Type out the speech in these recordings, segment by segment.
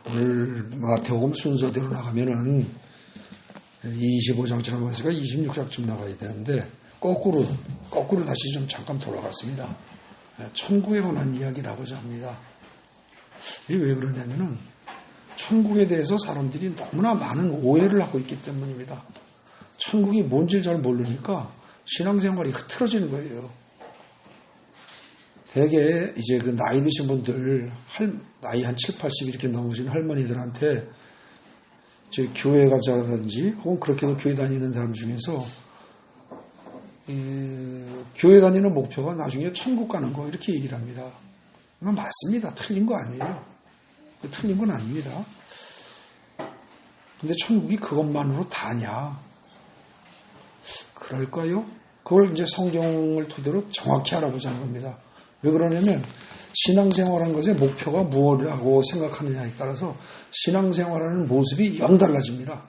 오늘 마태복음 순서대로 나가면은 25장 지나가니까 26장쯤 나가야 되는데 거꾸로 다시 좀 잠깐 돌아갔습니다. 천국에 관한 이야기를 하고자 합니다. 이게 왜 그러냐면은 천국에 대해서 사람들이 너무나 많은 오해를 하고 있기 때문입니다. 천국이 뭔지 잘 모르니까 신앙생활이 흐트러지는 거예요. 대개 이제 그 나이 드신 분들, 나이 한 7, 80 이렇게 넘으신 할머니들한테 저 교회 가자든지 혹은 그렇게도 교회 다니는 사람 중에서 교회 다니는 목표가 나중에 천국 가는 거 이렇게 얘기를 합니다. 맞습니다. 틀린 거 아니에요. 틀린 건 아닙니다. 근데 천국이 그것만으로 다냐? 그럴까요? 그걸 이제 성경을 토대로 정확히 알아보자는 겁니다. 왜 그러냐면 신앙생활하는 것의 목표가 무엇이라고 생각하느냐에 따라서 신앙생활하는 모습이 영 달라집니다.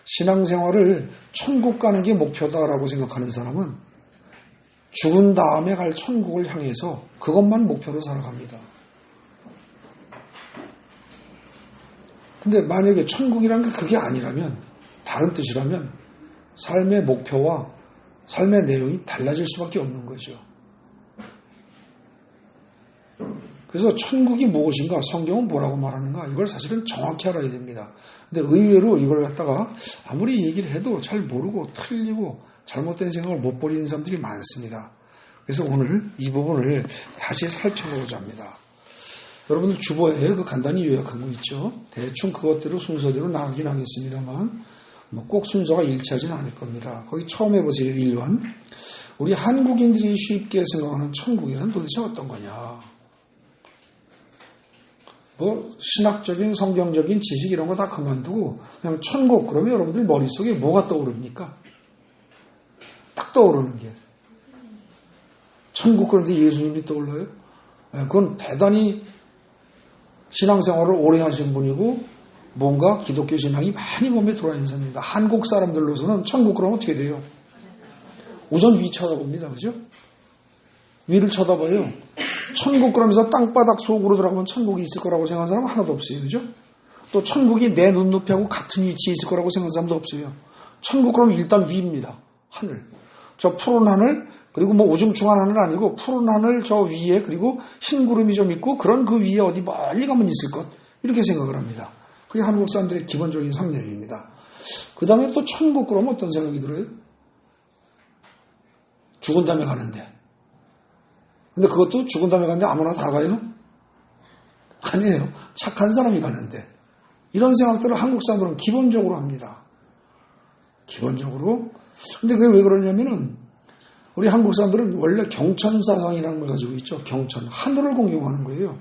신앙생활을 천국 가는 게 목표다라고 생각하는 사람은 죽은 다음에 갈 천국을 향해서 그것만 목표로 살아갑니다. 근데 만약에 천국이라는 게 그게 아니라면, 다른 뜻이라면 삶의 목표와 삶의 내용이 달라질 수밖에 없는 거죠. 그래서 천국이 무엇인가, 성경은 뭐라고 말하는가, 이걸 사실은 정확히 알아야 됩니다. 근데 의외로 이걸 갖다가 아무리 얘기를 해도 잘 모르고 틀리고 잘못된 생각을 못 버리는 사람들이 많습니다. 그래서 오늘 이 부분을 다시 살펴보고자 합니다. 여러분들 주보에 간단히 요약한 거 있죠. 대충 그것대로 순서대로 나가긴 하겠습니다만 꼭 순서가 일치하지는 않을 겁니다. 거기 처음 해보세요. 1번. 우리 한국인들이 쉽게 생각하는 천국이란 도대체 어떤 거냐. 신학적인 성경적인 지식 이런 거 다 그만두고 그냥 천국 그러면 여러분들 머릿속에 뭐가 떠오릅니까? 딱 떠오르는 게 천국. 그런데 예수님이 떠올라요? 그건 대단히 신앙생활을 오래 하신 분이고 뭔가 기독교 신앙이 많이 몸에 들어와 있는 사람입니다. 한국 사람들로서는 천국 그러면 어떻게 돼요? 우선 위 쳐다봅니다. 그죠? 위를 쳐다봐요. 천국 그러면서 땅바닥 속으로 들어가면 천국이 있을 거라고 생각하는 사람은 하나도 없어요. 그죠? 또 천국이 내 눈높이하고 같은 위치에 있을 거라고 생각하는 사람도 없어요. 천국 그러면 일단 위입니다. 하늘. 저 푸른 하늘, 그리고 우중충한 하늘 아니고 푸른 하늘 저 위에, 그리고 흰 구름이 좀 있고 그런 그 위에 어디 멀리 가면 있을 것. 이렇게 생각을 합니다. 그게 한국 사람들의 기본적인 상념입니다. 그 다음에 또 천국 그러면 어떤 생각이 들어요? 죽은 다음에 가는데. 근데 그것도 죽은 다음에 가는데 아무나 다 가요? 아니에요. 착한 사람이 가는데. 이런 생각들을 한국 사람들은 기본적으로 합니다. 기본적으로. 근데 그게 왜 그러냐면은 우리 한국 사람들은 원래 경천사상이라는 걸 가지고 있죠. 경천. 하늘을 공경하는 거예요.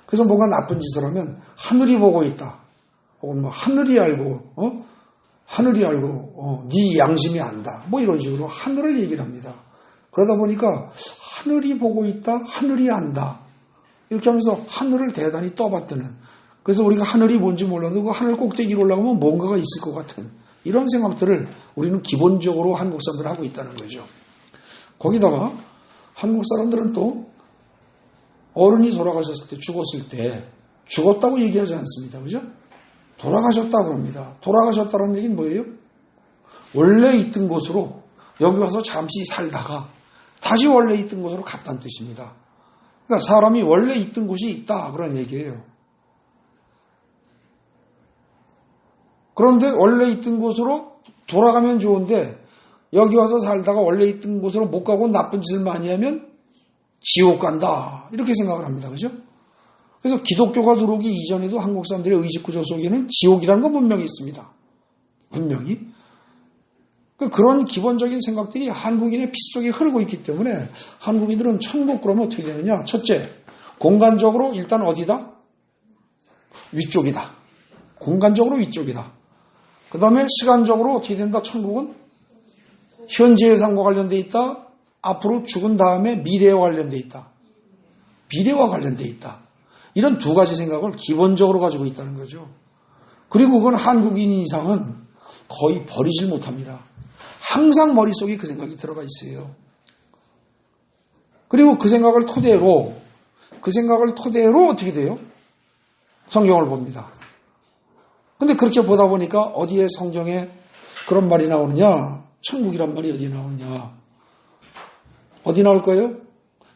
그래서 뭔가 나쁜 짓을 하면 하늘이 보고 있다. 혹은 하늘이 알고, 하늘이 알고, 네 양심이 안다. 이런 식으로 하늘을 얘기를 합니다. 그러다 보니까 하늘이 보고 있다, 하늘이 안다. 이렇게 하면서 하늘을 대단히 떠받드는. 그래서 우리가 하늘이 뭔지 몰라도 그 하늘 꼭대기로 올라가면 뭔가가 있을 것 같은 이런 생각들을 우리는 기본적으로 한국 사람들 하고 있다는 거죠. 거기다가 한국 사람들은 또 어른이 돌아가셨을 때, 죽었을 때 죽었다고 얘기하지 않습니다. 그죠? 돌아가셨다 그럽니다. 돌아가셨다는 얘기는 뭐예요? 원래 있던 곳으로 여기 와서 잠시 살다가 다시 원래 있던 곳으로 갔다는 뜻입니다. 그러니까 사람이 원래 있던 곳이 있다 그런 얘기예요. 그런데 원래 있던 곳으로 돌아가면 좋은데 여기 와서 살다가 원래 있던 곳으로 못 가고 나쁜 짓을 많이 하면 지옥 간다 이렇게 생각을 합니다. 그죠? 그래서 기독교가 들어오기 이전에도 한국 사람들의 의식구조 속에는 지옥이라는 건 분명히 있습니다. 분명히. 그런 기본적인 생각들이 한국인의 피 속에 흐르고 있기 때문에 한국인들은 천국 그러면 어떻게 되느냐. 첫째, 공간적으로 일단 어디다? 위쪽이다. 공간적으로 위쪽이다. 그 다음에 시간적으로 어떻게 된다? 천국은 현재의 삶과 관련되어 있다. 앞으로 죽은 다음에 미래와 관련되어 있다. 미래와 관련되어 있다. 이런 두 가지 생각을 기본적으로 가지고 있다는 거죠. 그리고 그건 한국인 이상은 거의 버리질 못합니다. 항상 머릿속에 그 생각이 들어가 있어요. 그리고 그 생각을 토대로 어떻게 돼요? 성경을 봅니다. 근데 그렇게 보다 보니까 어디에 성경에 그런 말이 나오느냐? 천국이란 말이 어디에 나오느냐? 어디 나올까요?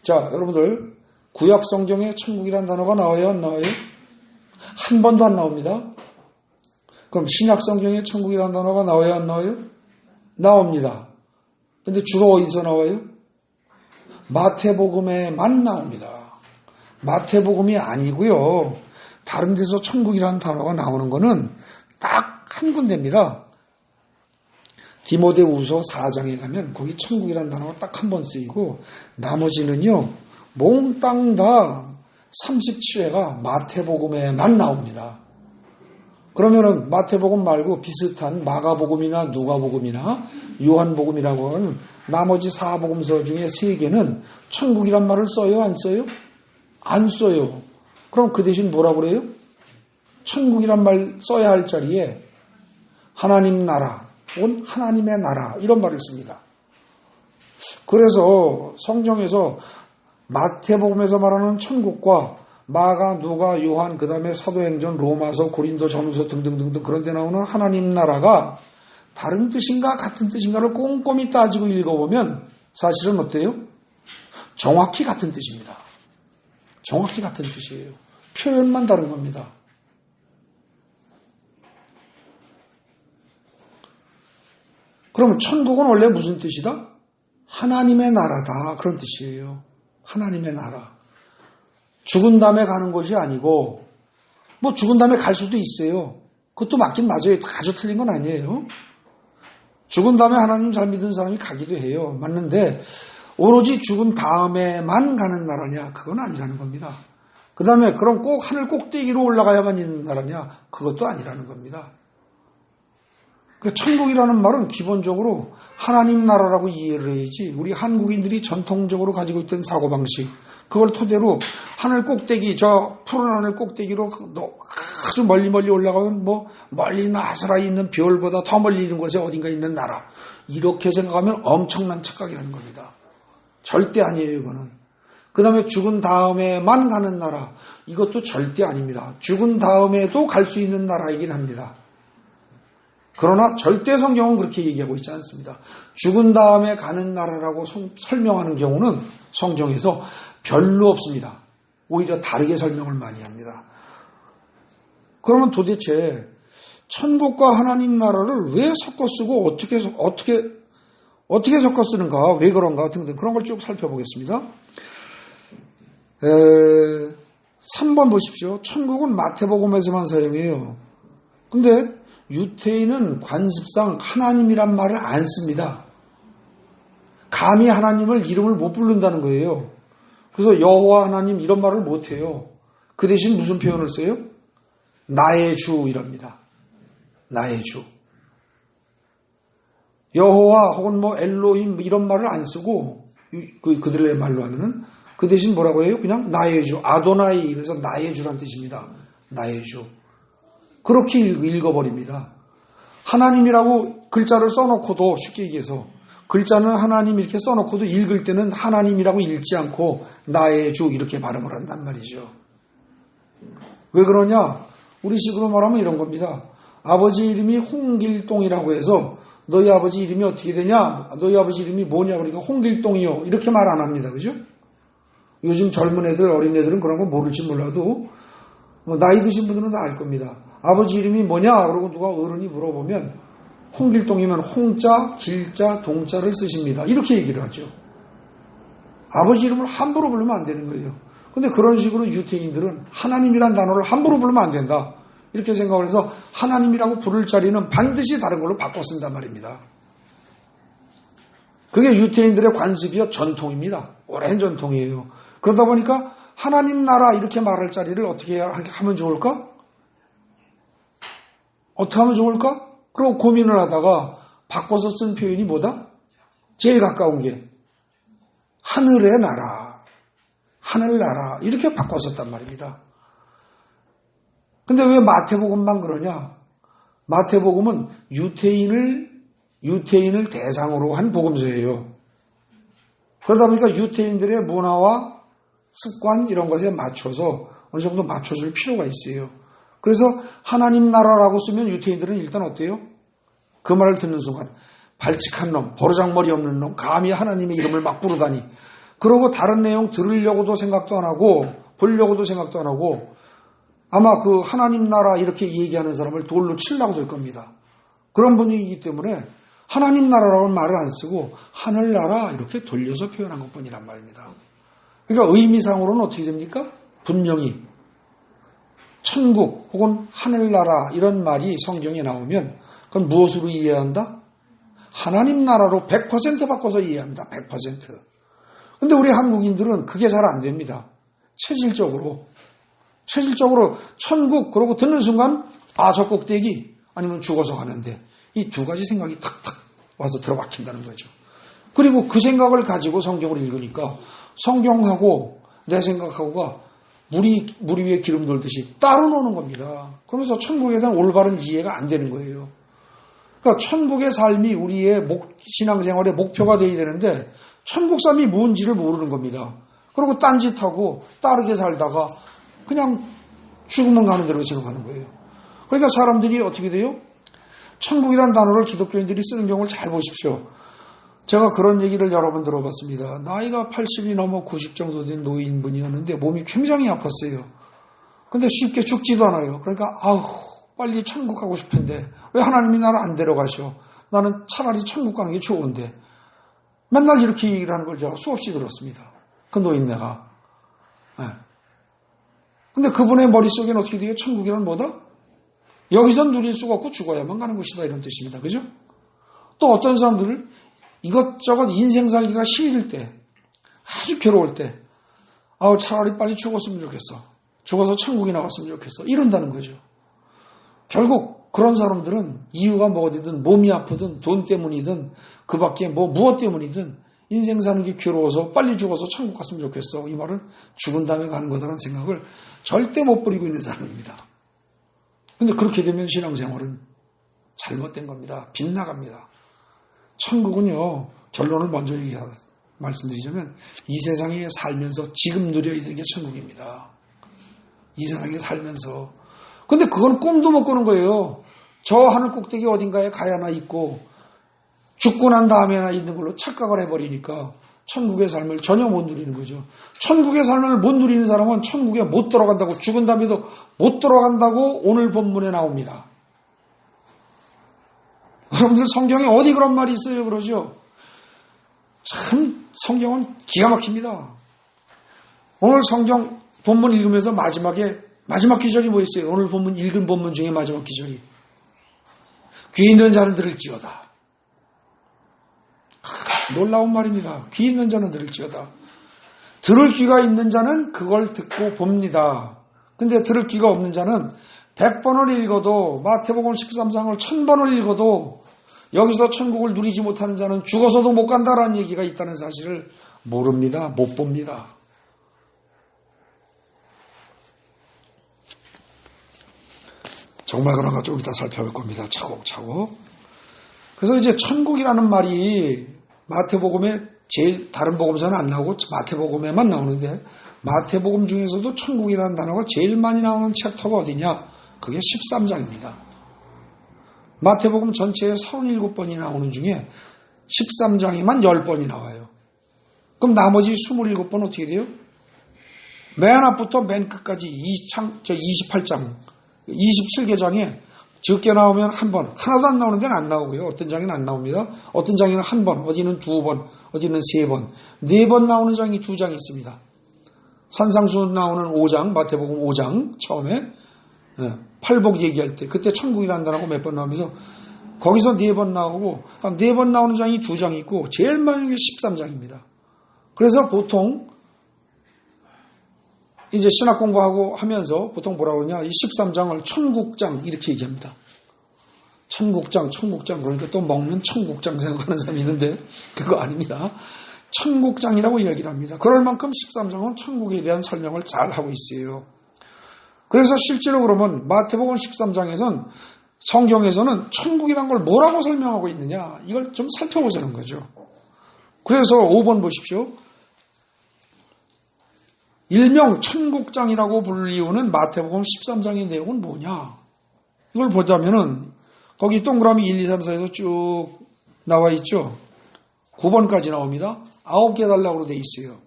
자, 여러분들 구약 성경에 천국이란 단어가 나와요? 안 나와요? 한 번도 안 나옵니다. 그럼 신약 성경에 천국이란 단어가 나와요? 안 나와요? 나옵니다. 근데 주로 어디서 나와요? 마태복음에만 나옵니다. 마태복음이 아니고요. 다른 데서 천국이라는 단어가 나오는 거는 딱 한 군데입니다. 디모데후서 4장에 가면 거기 천국이라는 단어가 딱 한 번 쓰이고 나머지는요. 몽땅 다 37회가 마태복음에만 나옵니다. 그러면은 마태복음 말고 비슷한 마가복음이나 누가복음이나 요한복음이라고 하는 나머지 4복음서 중에 3개는 천국이란 말을 써요? 안 써요? 안 써요. 그럼 그 대신 뭐라 그래요? 천국이란 말 써야 할 자리에 하나님 나라 혹은 하나님의 나라 이런 말을 씁니다. 그래서 성경에서 마태복음에서 말하는 천국과 마가, 누가, 요한, 그 다음에 사도행전, 로마서, 고린도, 전후서 등등등등 그런 데 나오는 하나님 나라가 다른 뜻인가 같은 뜻인가를 꼼꼼히 따지고 읽어보면 사실은 어때요? 정확히 같은 뜻입니다. 정확히 같은 뜻이에요. 표현만 다른 겁니다. 그러면 천국은 원래 무슨 뜻이다? 하나님의 나라다. 그런 뜻이에요. 하나님의 나라. 죽은 다음에 가는 것이 아니고 뭐 죽은 다음에 갈 수도 있어요. 그것도 맞긴 맞아요. 아주 틀린 건 아니에요. 죽은 다음에 하나님 잘 믿는 사람이 가기도 해요. 맞는데 오로지 죽은 다음에만 가는 나라냐? 그건 아니라는 겁니다. 그 다음에 그럼 꼭 하늘 꼭대기로 올라가야만 있는 나라냐? 그것도 아니라는 겁니다. 천국이라는 말은 기본적으로 하나님 나라라고 이해를 해야지 우리 한국인들이 전통적으로 가지고 있던 사고방식 그걸 토대로 하늘 꼭대기 저 푸른 하늘 꼭대기로 아주 멀리 올라가면 뭐 멀리 나스라이 있는 별보다 더 멀리 있는 곳에 어딘가 있는 나라 이렇게 생각하면 엄청난 착각이라는 겁니다. 절대 아니에요. 이거는. 그 다음에 죽은 다음에만 가는 나라 이것도 절대 아닙니다. 죽은 다음에도 갈 수 있는 나라이긴 합니다. 그러나 절대 성경은 그렇게 얘기하고 있지 않습니다. 죽은 다음에 가는 나라라고 설명하는 경우는 성경에서 별로 없습니다. 오히려 다르게 설명을 많이 합니다. 그러면 도대체 천국과 하나님 나라를 왜 섞어 쓰고 어떻게 섞어 쓰는가, 왜 그런가 등등 그런 걸 쭉 살펴보겠습니다. 3번 보십시오. 천국은 마태복음에서만 사용해요. 근데 유태인은 관습상 하나님이란 말을 안 씁니다. 감히 하나님을 이름을 못 부른다는 거예요. 그래서 여호와 하나님 이런 말을 못 해요. 그 대신 무슨 표현을 써요? 나의 주 이랍니다. 나의 주. 여호와 혹은 뭐 엘로힘 이런 말을 안 쓰고 그들의 말로 하면은 그 대신 뭐라고 해요? 그냥 나의 주. 아도나이. 그래서 나의 주란 뜻입니다. 나의 주. 그렇게 읽어버립니다. 하나님이라고 글자를 써놓고도 쉽게 얘기해서 글자는 하나님 이렇게 써놓고도 읽을 때는 하나님이라고 읽지 않고 나의 주 이렇게 발음을 한단 말이죠. 왜 그러냐? 우리 식으로 말하면 이런 겁니다. 아버지 이름이 홍길동이라고 해서 너희 아버지 이름이 어떻게 되냐? 너희 아버지 이름이 뭐냐? 그러니까 홍길동이요. 이렇게 말 안 합니다. 그죠? 요즘 젊은 애들, 어린 애들은 그런 거 모를지 몰라도 나이 드신 분들은 다 알 겁니다. 아버지 이름이 뭐냐? 그러고 누가 어른이 물어보면 홍길동이면 홍자, 길자, 동자를 쓰십니다. 이렇게 얘기를 하죠. 아버지 이름을 함부로 부르면 안 되는 거예요. 근데 그런 식으로 유태인들은 하나님이란 단어를 함부로 부르면 안 된다. 이렇게 생각을 해서 하나님이라고 부를 자리는 반드시 다른 걸로 바꿔 쓴단 말입니다. 그게 유태인들의 관습이요 전통입니다. 오랜 전통이에요. 그러다 보니까 하나님 나라 이렇게 말할 자리를 어떻게 하면 좋을까? 어떻게 하면 좋을까? 그러고 고민을 하다가 바꿔서 쓴 표현이 뭐다? 제일 가까운 게 하늘의 나라, 하늘나라 이렇게 바꿨었단 말입니다. 근데 왜 마태복음만 그러냐? 마태복음은 유태인을 대상으로 한 복음서예요. 그러다 보니까 유태인들의 문화와 습관 이런 것에 맞춰서 어느 정도 맞춰줄 필요가 있어요. 그래서 하나님 나라라고 쓰면 유태인들은 일단 어때요? 그 말을 듣는 순간 발칙한 놈, 버르장머리 없는 놈, 감히 하나님의 이름을 막 부르다니. 그러고 다른 내용 들으려고도 생각도 안 하고 보려고도 생각도 안 하고 아마 그 하나님 나라 이렇게 얘기하는 사람을 돌로 치려고 될 겁니다. 그런 분위기이기 때문에 하나님 나라라고 말을 안 쓰고 하늘나라 이렇게 돌려서 표현한 것뿐이란 말입니다. 그러니까 의미상으로는 어떻게 됩니까? 분명히 천국 혹은 하늘나라 이런 말이 성경에 나오면 그건 무엇으로 이해한다? 하나님 나라로 100% 바꿔서 이해합니다. 100%. 근데 우리 한국인들은 그게 잘 안 됩니다. 체질적으로 천국 그러고 듣는 순간 저 꼭대기 아니면 죽어서 가는데 이 두 가지 생각이 탁탁 와서 들어박힌다는 거죠. 그리고 그 생각을 가지고 성경을 읽으니까 성경하고 내 생각하고가 물이 위에 기름 돌듯이 따로 노는 겁니다. 그러면서 천국에 대한 올바른 이해가 안 되는 거예요. 그러니까 천국의 삶이 우리의 신앙생활의 목표가 되어야 되는데 천국 삶이 뭔지를 모르는 겁니다. 그리고 딴짓하고 따르게 살다가 그냥 죽으면 가는 대로 생각하는 거예요. 그러니까 사람들이 어떻게 돼요? 천국이란 단어를 기독교인들이 쓰는 경우를 잘 보십시오. 제가 그런 얘기를 여러 번 들어봤습니다. 나이가 80이 넘어 90 정도 된 노인분이었는데 몸이 굉장히 아팠어요. 근데 쉽게 죽지도 않아요. 그러니까 빨리 천국 가고 싶은데 왜 하나님이 나를 안 데려가셔? 나는 차라리 천국 가는 게 좋은데. 맨날 이렇게 얘기를 하는 걸 제가 수없이 들었습니다. 그 노인네가. 네. 근데 그분의 머릿속에는 어떻게 돼요? 천국이란 뭐다? 여기서 누릴 수가 없고 죽어야만 가는 것이다 이런 뜻입니다. 그죠? 또 어떤 사람들은 이것저것 인생 살기가 싫을 때 아주 괴로울 때 차라리 빨리 죽었으면 좋겠어. 죽어서 천국에 나갔으면 좋겠어. 이런다는 거죠. 결국 그런 사람들은 이유가 뭐든 몸이 아프든 돈 때문이든 그 밖에 무엇 때문이든 인생 사는 게 괴로워서 빨리 죽어서 천국 갔으면 좋겠어. 이 말은 죽은 다음에 가는 거다라는 생각을 절대 못 버리고 있는 사람입니다. 근데 그렇게 되면 신앙생활은 잘못된 겁니다. 빗나갑니다. 천국은요, 결론을 먼저 말씀드리자면 이 세상에 살면서 지금 누려야 되는 게 천국입니다. 이 세상에 살면서. 근데 그건 꿈도 못 꾸는 거예요. 저 하늘 꼭대기 어딘가에 가야나 있고 죽고 난 다음에나 있는 걸로 착각을 해버리니까 천국의 삶을 전혀 못 누리는 거죠. 천국의 삶을 못 누리는 사람은 천국에 못 들어간다고, 죽은 다음에도 못 들어간다고 오늘 본문에 나옵니다. 여러분들 성경에 어디 그런 말이 있어요? 그러죠? 참 성경은 기가 막힙니다. 오늘 성경 본문 읽으면서 마지막 기절이 뭐였어요? 오늘 본문 읽은 본문 중에 마지막 기절이 귀 있는 자는 들을지어다. 놀라운 말입니다. 귀 있는 자는 들을지어다. 들을 귀가 있는 자는 그걸 듣고 봅니다. 근데 들을 귀가 없는 자는 100번을 읽어도 마태복음 13장을 1000번을 읽어도 여기서 천국을 누리지 못하는 자는 죽어서도 못 간다라는 얘기가 있다는 사실을 모릅니다. 못 봅니다. 정말 그런가 좀 이따 살펴볼 겁니다. 차곡차곡. 그래서 이제 천국이라는 말이 마태복음에 제일 다른 복음서는 안 나오고 마태복음에만 나오는데 마태복음 중에서도 천국이라는 단어가 제일 많이 나오는 챕터가 어디냐? 그게 13장입니다. 마태복음 전체에 37번이 나오는 중에 13장에만 10번이 나와요. 그럼 나머지 27번 어떻게 돼요? 맨 앞부터 맨 끝까지 28장, 27개장에 적게 나오면 한 번, 하나도 안 나오는 데는 안 나오고요. 어떤 장에는 안 나옵니다. 어떤 장에는 한 번, 어디는 두 번, 어디는 세 번, 네 번 나오는 장이 두 장이 있습니다. 산상수 나오는 5장, 마태복음 5장 처음에 팔복 얘기할 때 그때 천국이라는 단어가 몇 번 나오면서 거기서 네 번 나오고 네 번 나오는 장이 두 장 있고 제일 많은 게 13장입니다. 그래서 보통 이제 신학 공부하고 하면서 보통 뭐라고 그러냐, 이 13장을 천국장 이렇게 얘기합니다. 천국장 그러니까 또 먹는 청국장 생각하는 사람이 있는데 그거 아닙니다. 천국장이라고 이야기를 합니다. 그럴 만큼 13장은 천국에 대한 설명을 잘 하고 있어요. 그래서 실제로 그러면 마태복음 13장에서는 성경에서는 천국이란 걸 뭐라고 설명하고 있느냐, 이걸 좀 살펴보자는 거죠. 그래서 5번 보십시오. 일명 천국장이라고 불리우는 마태복음 13장의 내용은 뭐냐? 이걸 보자면은 거기 동그라미 1, 2, 3, 4에서 쭉 나와 있죠. 9번까지 나옵니다. 9개 달락으로 돼 있어요.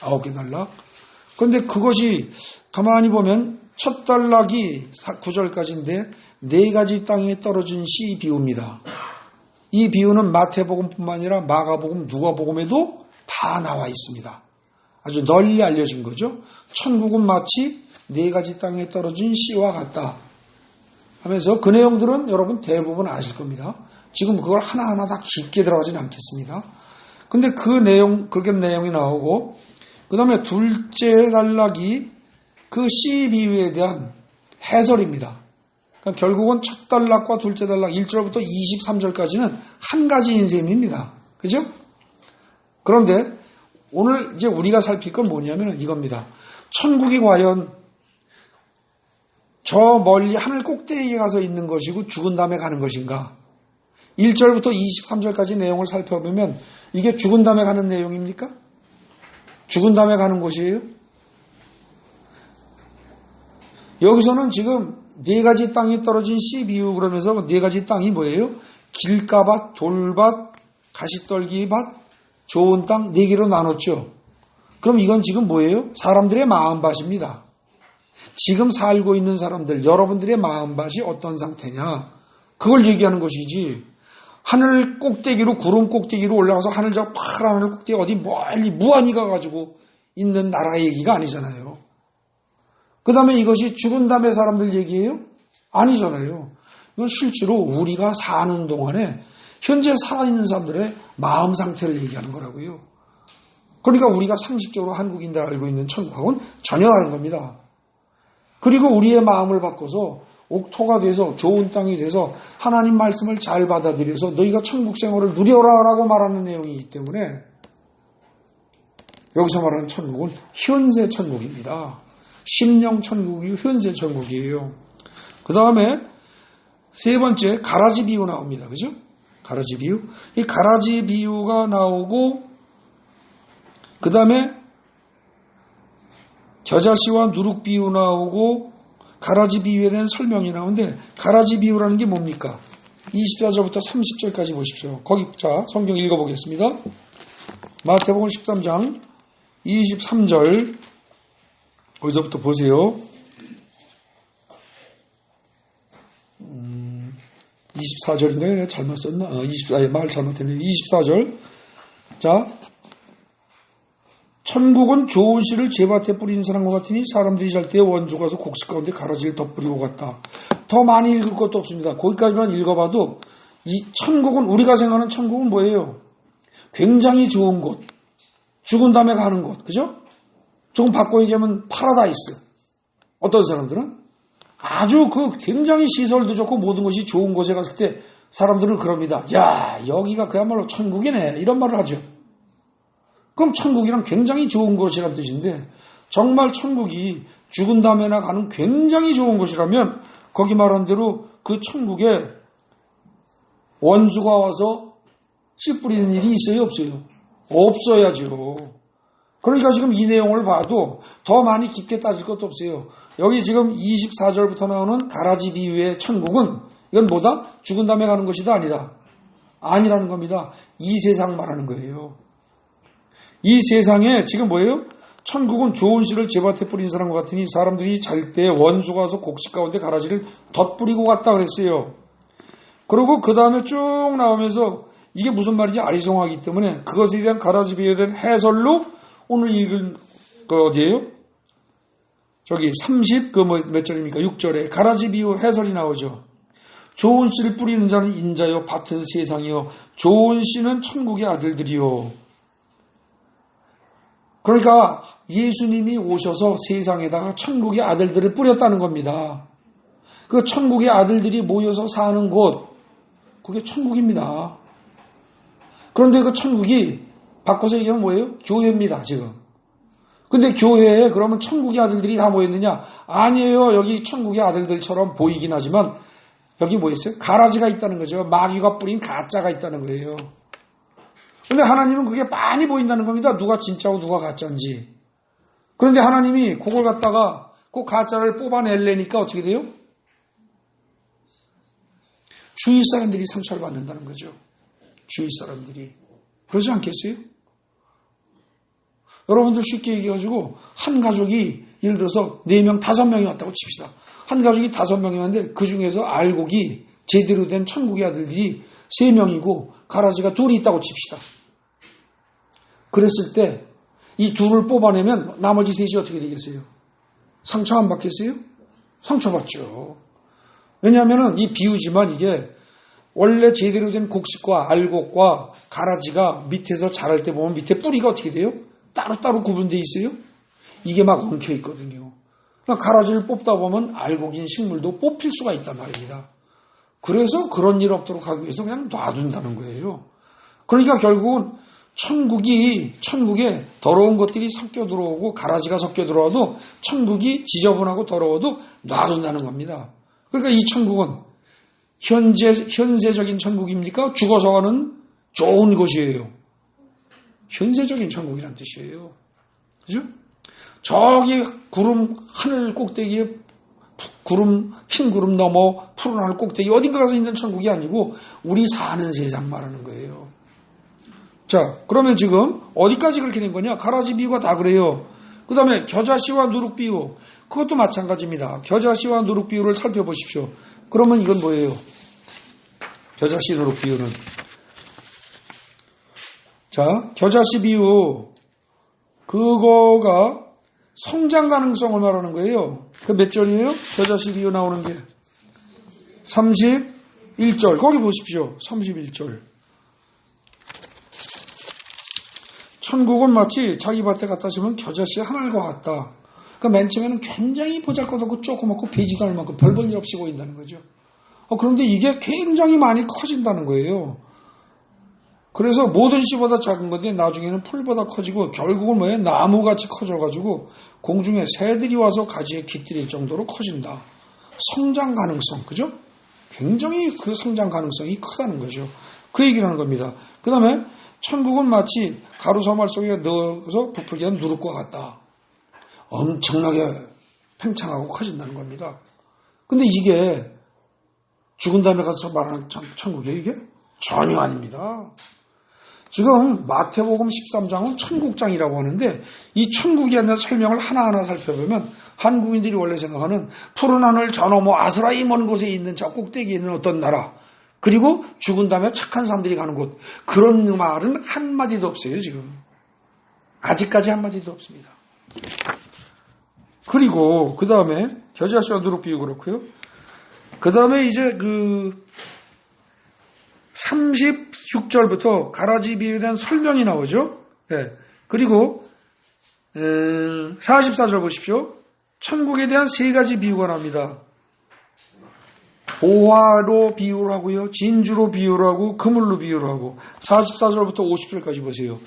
9개 달락. 그런데 그것이 가만히 보면 첫 단락이 9절까지인데 4가지 땅에 떨어진 씨 비유입니다. 이 비유는 마태복음뿐만 아니라 마가복음, 누가복음에도 다 나와 있습니다. 아주 널리 알려진 거죠. 천국은 마치 4가지 땅에 떨어진 씨와 같다 하면서 그 내용들은 여러분 대부분 아실 겁니다. 지금 그걸 하나하나 다 깊게 들어가지는 않겠습니다. 근데 그렇게 내용이 나오고 그 다음에 둘째 단락이 그 씨 비유에 대한 해설입니다. 그러니까 결국은 첫 단락과 둘째 단락 1절부터 23절까지는 한 가지인 셈입니다. 그죠? 그런데 오늘 이제 우리가 살필 건 뭐냐면 이겁니다. 천국이 과연 저 멀리 하늘 꼭대기에 가서 있는 것이고 죽은 다음에 가는 것인가? 1절부터 23절까지 내용을 살펴보면 이게 죽은 다음에 가는 내용입니까? 죽은 다음에 가는 곳이에요? 여기서는 지금 4가지 땅이 떨어진 씨 비유 그러면서 4가지 땅이 뭐예요? 길가밭, 돌밭, 가시떨기밭, 좋은 땅 4개로 나눴죠. 그럼 이건 지금 뭐예요? 사람들의 마음밭입니다. 지금 살고 있는 사람들, 여러분들의 마음밭이 어떤 상태냐? 그걸 얘기하는 것이지. 하늘 꼭대기로, 구름 꼭대기로 올라가서 하늘 저 파란 하늘 꼭대기 어디 멀리 무한히 가가지고 있는 나라 얘기가 아니잖아요. 그 다음에 이것이 죽은 다음에 사람들 얘기예요? 아니잖아요. 이건 실제로 우리가 사는 동안에 현재 살아있는 사람들의 마음 상태를 얘기하는 거라고요. 그러니까 우리가 상식적으로 한국인들 알고 있는 천국하고는 전혀 다른 겁니다. 그리고 우리의 마음을 바꿔서 옥토가 돼서 좋은 땅이 돼서 하나님 말씀을 잘 받아들여서 너희가 천국 생활을 누려라라고 말하는 내용이기 때문에 여기서 말하는 천국은 현세 천국입니다. 심령 천국이고 현세 천국이에요. 그 다음에 세 번째 가라지 비유 나옵니다. 그죠? 가라지 비유. 이 가라지 비유가 나오고 그 다음에 겨자씨와 누룩 비유 나오고 가라지 비유에 대한 설명이 나오는데 가라지 비유라는 게 뭡니까? 24절부터 30절까지 보십시오. 거기 자 성경 읽어보겠습니다. 마태복음 13장 23절 거기서부터 보세요. 24절인가요? 내가 잘못 썼나? 말 잘못했네요. 24절. 자, 천국은 좋은 씨를 제밭에 뿌리는 사람과 같으니 사람들이 잘 때 원주 가서 곡식 가운데 가라지를 덧뿌리고 갔다. 더 많이 읽을 것도 없습니다. 거기까지만 읽어봐도 이 천국은 우리가 생각하는 천국은 뭐예요? 굉장히 좋은 곳. 죽은 다음에 가는 곳. 그죠? 조금 바꿔 얘기하면 파라다이스. 어떤 사람들은 아주 굉장히 시설도 좋고 모든 것이 좋은 곳에 갔을 때 사람들은 그럽니다. 야, 여기가 그야말로 천국이네. 이런 말을 하죠. 그럼 천국이란 굉장히 좋은 곳이란 뜻인데 정말 천국이 죽은 다음에나 가는 굉장히 좋은 곳이라면 거기 말한 대로 그 천국에 원주가 와서 씨 뿌리는 일이 있어요? 없어요? 없어야죠. 그러니까 지금 이 내용을 봐도 더 많이 깊게 따질 것도 없어요. 여기 지금 24절부터 나오는 가라지 비유의 천국은 이건 뭐다? 죽은 다음에 가는 것이다? 아니다. 아니라는 겁니다. 이 세상 말하는 거예요. 이 세상에 지금 뭐예요? 천국은 좋은 씨를 제밭에 뿌린 사람과 같으니 사람들이 잘 때 원주가 와서 곡식 가운데 가라지를 덧뿌리고 갔다 그랬어요. 그리고 그 다음에 쭉 나오면서 이게 무슨 말인지 아리송하기 때문에 그것에 대한 가라지 비유에 대한 해설로 오늘 읽은 거 어디예요? 저기 몇 절입니까? 6절에 가라지 비유 해설이 나오죠. 좋은 씨를 뿌리는 자는 인자요 밭은 세상이요 좋은 씨는 천국의 아들들이요. 그러니까 예수님이 오셔서 세상에다가 천국의 아들들을 뿌렸다는 겁니다. 그 천국의 아들들이 모여서 사는 곳, 그게 천국입니다. 그런데 그 천국이 바꿔서 얘기하면 뭐예요? 교회입니다, 지금. 근데 교회에 그러면 천국의 아들들이 다 모였느냐? 아니에요. 여기 천국의 아들들처럼 보이긴 하지만 여기 뭐 있어요? 가라지가 있다는 거죠. 마귀가 뿌린 가짜가 있다는 거예요. 근데 하나님은 그게 많이 보인다는 겁니다. 누가 진짜고 누가 가짜인지. 그런데 하나님이 그걸 갖다가 그 가짜를 뽑아내려니까 어떻게 돼요? 주위 사람들이 상처를 받는다는 거죠. 주위 사람들이. 그러지 않겠어요? 여러분들 쉽게 얘기해가지고 한 가족이 예를 들어서 4명, 5명이 왔다고 칩시다. 한 가족이 5명이 왔는데 그 중에서 알곡이 제대로 된 천국의 아들들이 3명이고 가라지가 2이 있다고 칩시다. 그랬을 때 이 2를 뽑아내면 나머지 3이 어떻게 되겠어요? 상처 안 받겠어요? 상처받죠. 왜냐하면 이 비유지만 이게 원래 제대로 된 곡식과 알곡과 가라지가 밑에서 자랄 때 보면 밑에 뿌리가 어떻게 돼요? 따로따로 구분되어 있어요. 이게 막 엉켜 있거든요. 그러니까 가라지를 뽑다 보면 알곡인 식물도 뽑힐 수가 있단 말입니다. 그래서 그런 일 없도록 하기 위해서 그냥 놔둔다는 거예요. 그러니까 결국은 천국에 더러운 것들이 섞여 들어오고 가라지가 섞여 들어와도 천국이 지저분하고 더러워도 놔둔다는 겁니다. 그러니까 이 천국은 현세적인 천국입니까? 죽어서 가는 좋은 곳이에요. 현세적인 천국이란 뜻이에요. 그죠? 저기 하늘 꼭대기에 흰 구름 넘어 푸른 하늘 꼭대기 어딘가 가서 있는 천국이 아니고 우리 사는 세상 말하는 거예요. 자, 그러면 지금 어디까지 그렇게 된 거냐? 가라지 비유가 다 그래요. 그 다음에 겨자씨와 누룩 비유. 그것도 마찬가지입니다. 겨자씨와 누룩 비유를 살펴보십시오. 그러면 이건 뭐예요? 겨자씨 누룩 비유는. 자, 겨자씨 비유. 그거가 성장 가능성을 말하는 거예요. 그 몇 절이에요? 겨자씨 비유 나오는 게. 31절. 거기 보십시오. 31절. 천국은 마치 자기 밭에 갖다 심은 겨자씨 하늘과 같다. 그러니까 맨 처음에는 굉장히 보잘것없고 조그맣고 베지도 않을 만큼 별 볼 일 없이 보인다는 거죠. 그런데 이게 굉장히 많이 커진다는 거예요. 그래서 모든 씨보다 작은 건데 나중에는 풀보다 커지고 결국은 뭐예요? 나무같이 커져가지고 공중에 새들이 와서 가지에 깃들일 정도로 커진다. 성장 가능성, 그죠? 굉장히 그 성장 가능성이 크다는 거죠. 그 얘기를 하는 겁니다. 그 다음에 천국은 마치 가루 사말 속에 넣어서 부풀게 한 누룩과 같다. 엄청나게 팽창하고 커진다는 겁니다. 근데 이게 죽은 다음에 가서 말하는 천국이에요, 이게? 전혀 아닙니다. 지금 마태복음 13장은 천국장이라고 하는데 이 천국에 대한 설명을 하나하나 살펴보면 한국인들이 원래 생각하는 푸른 하늘 저 너머 아스라이 먼 곳에 있는 저 꼭대기에 있는 어떤 나라 그리고 죽은 다음에 착한 사람들이 가는 곳 그런 말은 한마디도 없어요 지금. 아직까지 한마디도 없습니다. 그리고 그 다음에 겨자씨와 누룩 비유 그렇고요. 그 다음에 이제 36절부터 가라지 비유에 대한 설명이 나오죠. 네. 그리고 44절 보십시오. 천국에 대한 3가지 비유가 납니다. 보화로 비유를 하고요. 진주로 비유를 하고 그물로 비유를 하고 44절부터 50절까지 보세요.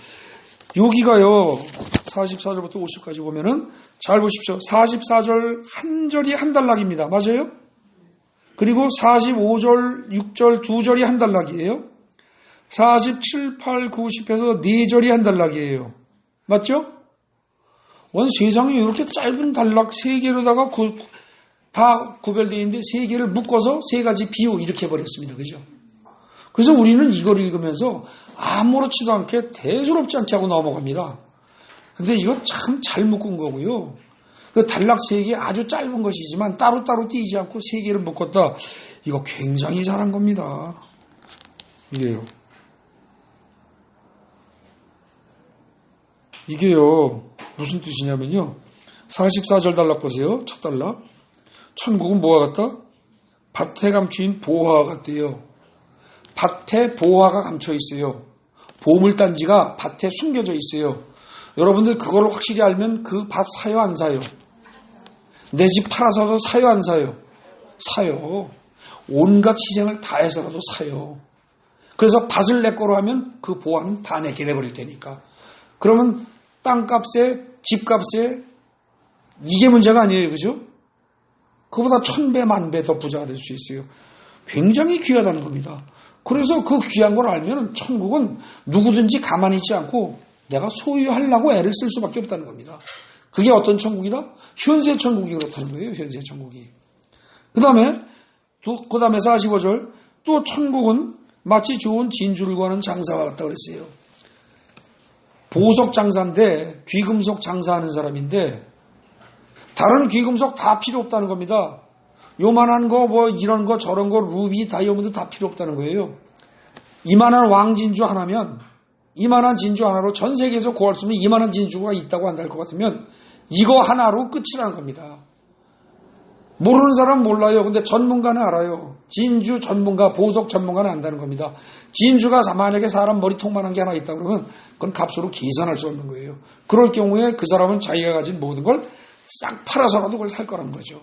여기가요. 44절부터 50절까지 보면은 잘 보십시오. 44절 한 절이 한 달락입니다. 맞아요? 그리고 45절, 6절, 2절이 한 달락이에요. 47, 8, 9, 10에서 4절이 한 달락이에요. 맞죠? 세상에 이렇게 짧은 달락 3개로다가 다 구별되어 있는데 3개를 묶어서 3가지 비유 이렇게 해버렸습니다. 그죠? 그래서 우리는 이걸 읽으면서 아무렇지도 않게 대수롭지 않게 하고 넘어갑니다. 근데 이거 참 잘 묶은 거고요. 그 단락 3개 아주 짧은 것이지만 따로따로 띄지 않고 3개를 묶었다. 이거 굉장히 잘한 겁니다. 이게요. 무슨 뜻이냐면요. 44절 단락 보세요. 첫 단락. 천국은 뭐와 같다? 밭에 감추인 보화와 같대요. 밭에 보화가 감춰 있어요. 보물단지가 밭에 숨겨져 있어요. 여러분들 그걸 확실히 알면 그 밭 사요 안 사요? 내 집 팔아서도 사요 안 사요? 사요. 온갖 희생을 다해서라도 사요. 그래서 밭을 내 거로 하면 그 보화는 다 내게 돼버릴 테니까. 그러면 땅값에 집값에 이게 문제가 아니에요. 그죠? 그보다 1000배 만배 더 부자가 될 수 있어요. 굉장히 귀하다는 겁니다. 그래서 그 귀한 걸 알면 천국은 누구든지 가만히 있지 않고 내가 소유하려고 애를 쓸 수밖에 없다는 겁니다. 그게 어떤 천국이다? 현세 천국이 그렇다는 거예요. 현세 천국이. 그 다음에 45절 또 천국은 마치 좋은 진주를 구하는 장사와 같다 그랬어요. 보석 장사인데 귀금속 장사하는 사람인데 다른 귀금속 다 필요 없다는 겁니다. 요만한 거 뭐 이런 거 저런 거 루비 다이아몬드 다 필요 없다는 거예요. 이만한 왕진주 하나면 이만한 진주 하나로 전 세계에서 구할 수 있는 이만한 진주가 있다고 한다 할 것 같으면 이거 하나로 끝이라는 겁니다. 모르는 사람은 몰라요. 근데 전문가는 알아요. 진주 전문가, 보석 전문가는 안다는 겁니다. 진주가 만약에 사람 머리통만한 게 하나 있다 그러면 그건 값으로 계산할 수 없는 거예요. 그럴 경우에 그 사람은 자기가 가진 모든 걸 싹 팔아서라도 그걸 살 거라는 거죠.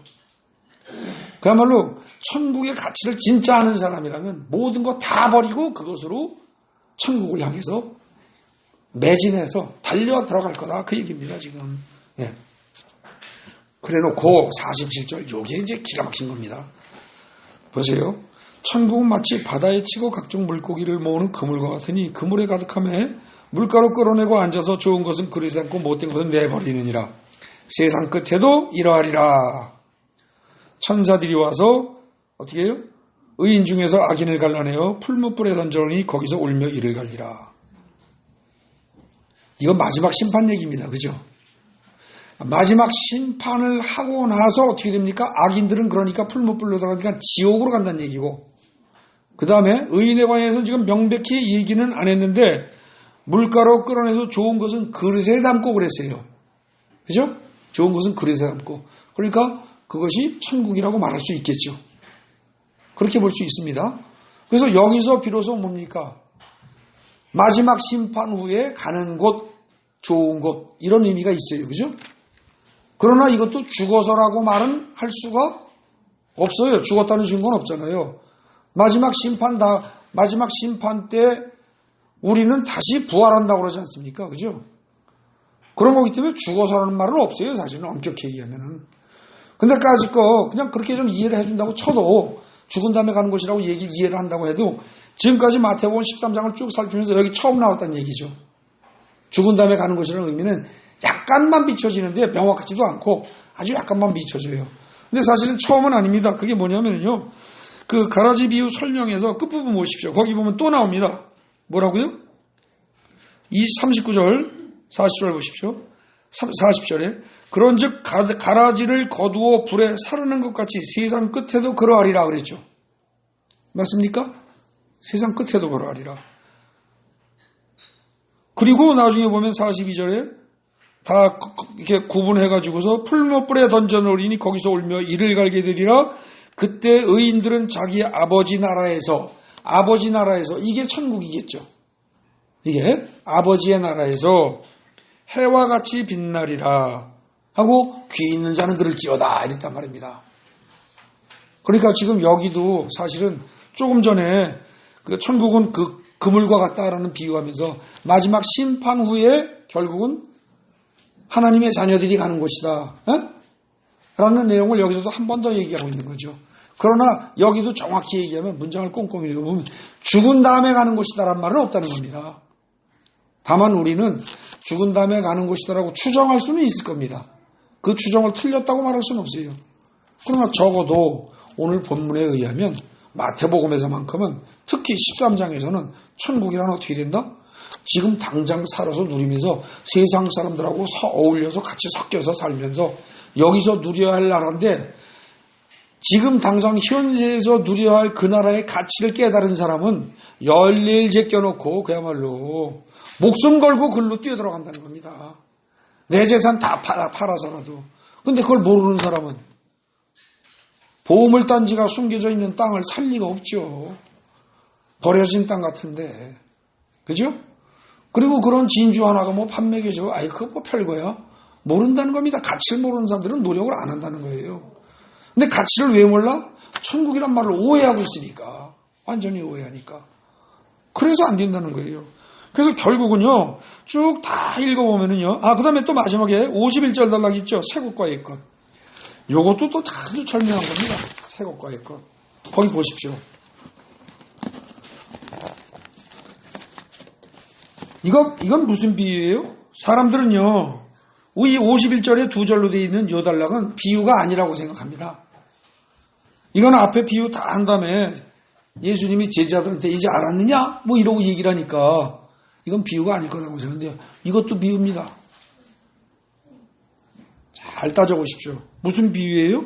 그야말로 천국의 가치를 진짜 아는 사람이라면 모든 거 다 버리고 그것으로 천국을 향해서 매진해서 달려 들어갈 거다. 그 얘기입니다, 지금. 예. 그래 놓고 47절, 요게 이제 기가 막힌 겁니다. 보세요. 천국은 마치 바다에 치고 각종 물고기를 모으는 그물과 같으니 그물에 가득함에 물가로 끌어내고 앉아서 좋은 것은 그릇에 않고 못된 것은 내버리느니라. 세상 끝에도 이러하리라. 천사들이 와서 어떻게 해요? 의인 중에서 악인을 갈라내어 풀무불에 던져놓으니 거기서 울며 이를 갈리라. 이거 마지막 심판 얘기입니다. 그죠? 마지막 심판을 하고 나서 어떻게 됩니까? 악인들은 그러니까 풀무불로 들어가니까 지옥으로 간다는 얘기고, 그 다음에 의인에 관해서 지금 명백히 얘기는 안 했는데 물가로 끌어내서 좋은 것은 그릇에 담고 그랬어요. 그죠? 좋은 것은 그릇에 담고. 그러니까 그것이 천국이라고 말할 수 있겠죠. 그렇게 볼 수 있습니다. 그래서 여기서 비로소 뭡니까? 마지막 심판 후에 가는 곳, 좋은 곳, 이런 의미가 있어요. 그죠? 그러나 이것도 죽어서라고 말은 할 수가 없어요. 죽었다는 증거는 없잖아요. 마지막 심판 때 우리는 다시 부활한다고 그러지 않습니까? 그죠? 그런 거기 때문에 죽어서라는 말은 없어요. 사실은 엄격히 얘기하면은. 근데 까짓 거 그냥 그렇게 좀 이해를 해준다고 쳐도 죽은 다음에 가는 곳이라고 이해를 한다고 해도 지금까지 마태복음 13장을 쭉 살피면서 여기 처음 나왔다는 얘기죠. 죽은 다음에 가는 곳이라는 의미는 약간만 비춰지는데 명확하지도 않고 아주 약간만 비춰져요. 근데 사실은 처음은 아닙니다. 그게 뭐냐면요. 그 가라지 비유 설명에서 끝부분 보십시오. 거기 보면 또 나옵니다. 뭐라고요? 이 39절, 40절 보십시오. 40절에 그런즉 가라지를 거두어 불에 사르는 것 같이 세상 끝에도 그러하리라 그랬죠. 맞습니까? 세상 끝에도 그러하리라. 그리고 나중에 보면 42절에 다 이렇게 구분해가지고서 풀무불에 던져놓으리니 거기서 울며 이를 갈게 되리라. 그때 의인들은 자기 아버지 나라에서 이게 천국이겠죠. 이게 아버지의 나라에서 해와 같이 빛나리라 하고 귀 있는 자는 들을지어다 이랬단 말입니다. 그러니까 지금 여기도 사실은 조금 전에 그 천국은 그 그물과 같다라는 비유하면서 마지막 심판 후에 결국은 하나님의 자녀들이 가는 곳이다. 라는 내용을 여기서도 한 번 더 얘기하고 있는 거죠. 그러나 여기도 정확히 얘기하면 문장을 꼼꼼히 읽어보면 죽은 다음에 가는 곳이다라는 말은 없다는 겁니다. 다만 우리는 죽은 다음에 가는 곳이다라고 추정할 수는 있을 겁니다. 그 추정을 틀렸다고 말할 수는 없어요. 그러나 적어도 오늘 본문에 의하면 마태복음에서만큼은 특히 13장에서는 천국이란 어떻게 된다? 지금 당장 살아서 누리면서 세상 사람들하고 어울려서 같이 섞여서 살면서 여기서 누려야 할 나라인데 지금 당장 현세에서 누려야 할 그 나라의 가치를 깨달은 사람은 열일 제껴놓고 그야말로 목숨 걸고 글로 뛰어들어간다는 겁니다. 내 재산 다 팔아서라도. 근데 그걸 모르는 사람은 보물단지가 숨겨져 있는 땅을 살 리가 없죠. 버려진 땅 같은데. 그죠? 그리고 그런 진주 하나가 뭐 판매계죠. 아이, 그거 뭐 별거야. 모른다는 겁니다. 가치를 모르는 사람들은 노력을 안 한다는 거예요. 근데 가치를 왜 몰라? 천국이란 말을 오해하고 있으니까. 완전히 오해하니까. 그래서 안 된다는 거예요. 그래서 결국은요, 쭉 다 읽어보면은요, 그 다음에 또 마지막에 51절 단락 있죠? 세국과의 것. 요것도 또 아주 절묘한 겁니다. 세국과의 것. 거기 보십시오. 이건 무슨 비유예요? 사람들은요, 이 51절에 두 절로 되어 있는 요 단락은 비유가 아니라고 생각합니다. 이건 앞에 비유 다 한 다음에 예수님이 제자들한테 이제 알았느냐? 뭐 이러고 얘기를 하니까 이건 비유가 아닐 거라고 생각하는데요. 이것도 비유입니다. 잘 따져보십시오. 무슨 비유예요?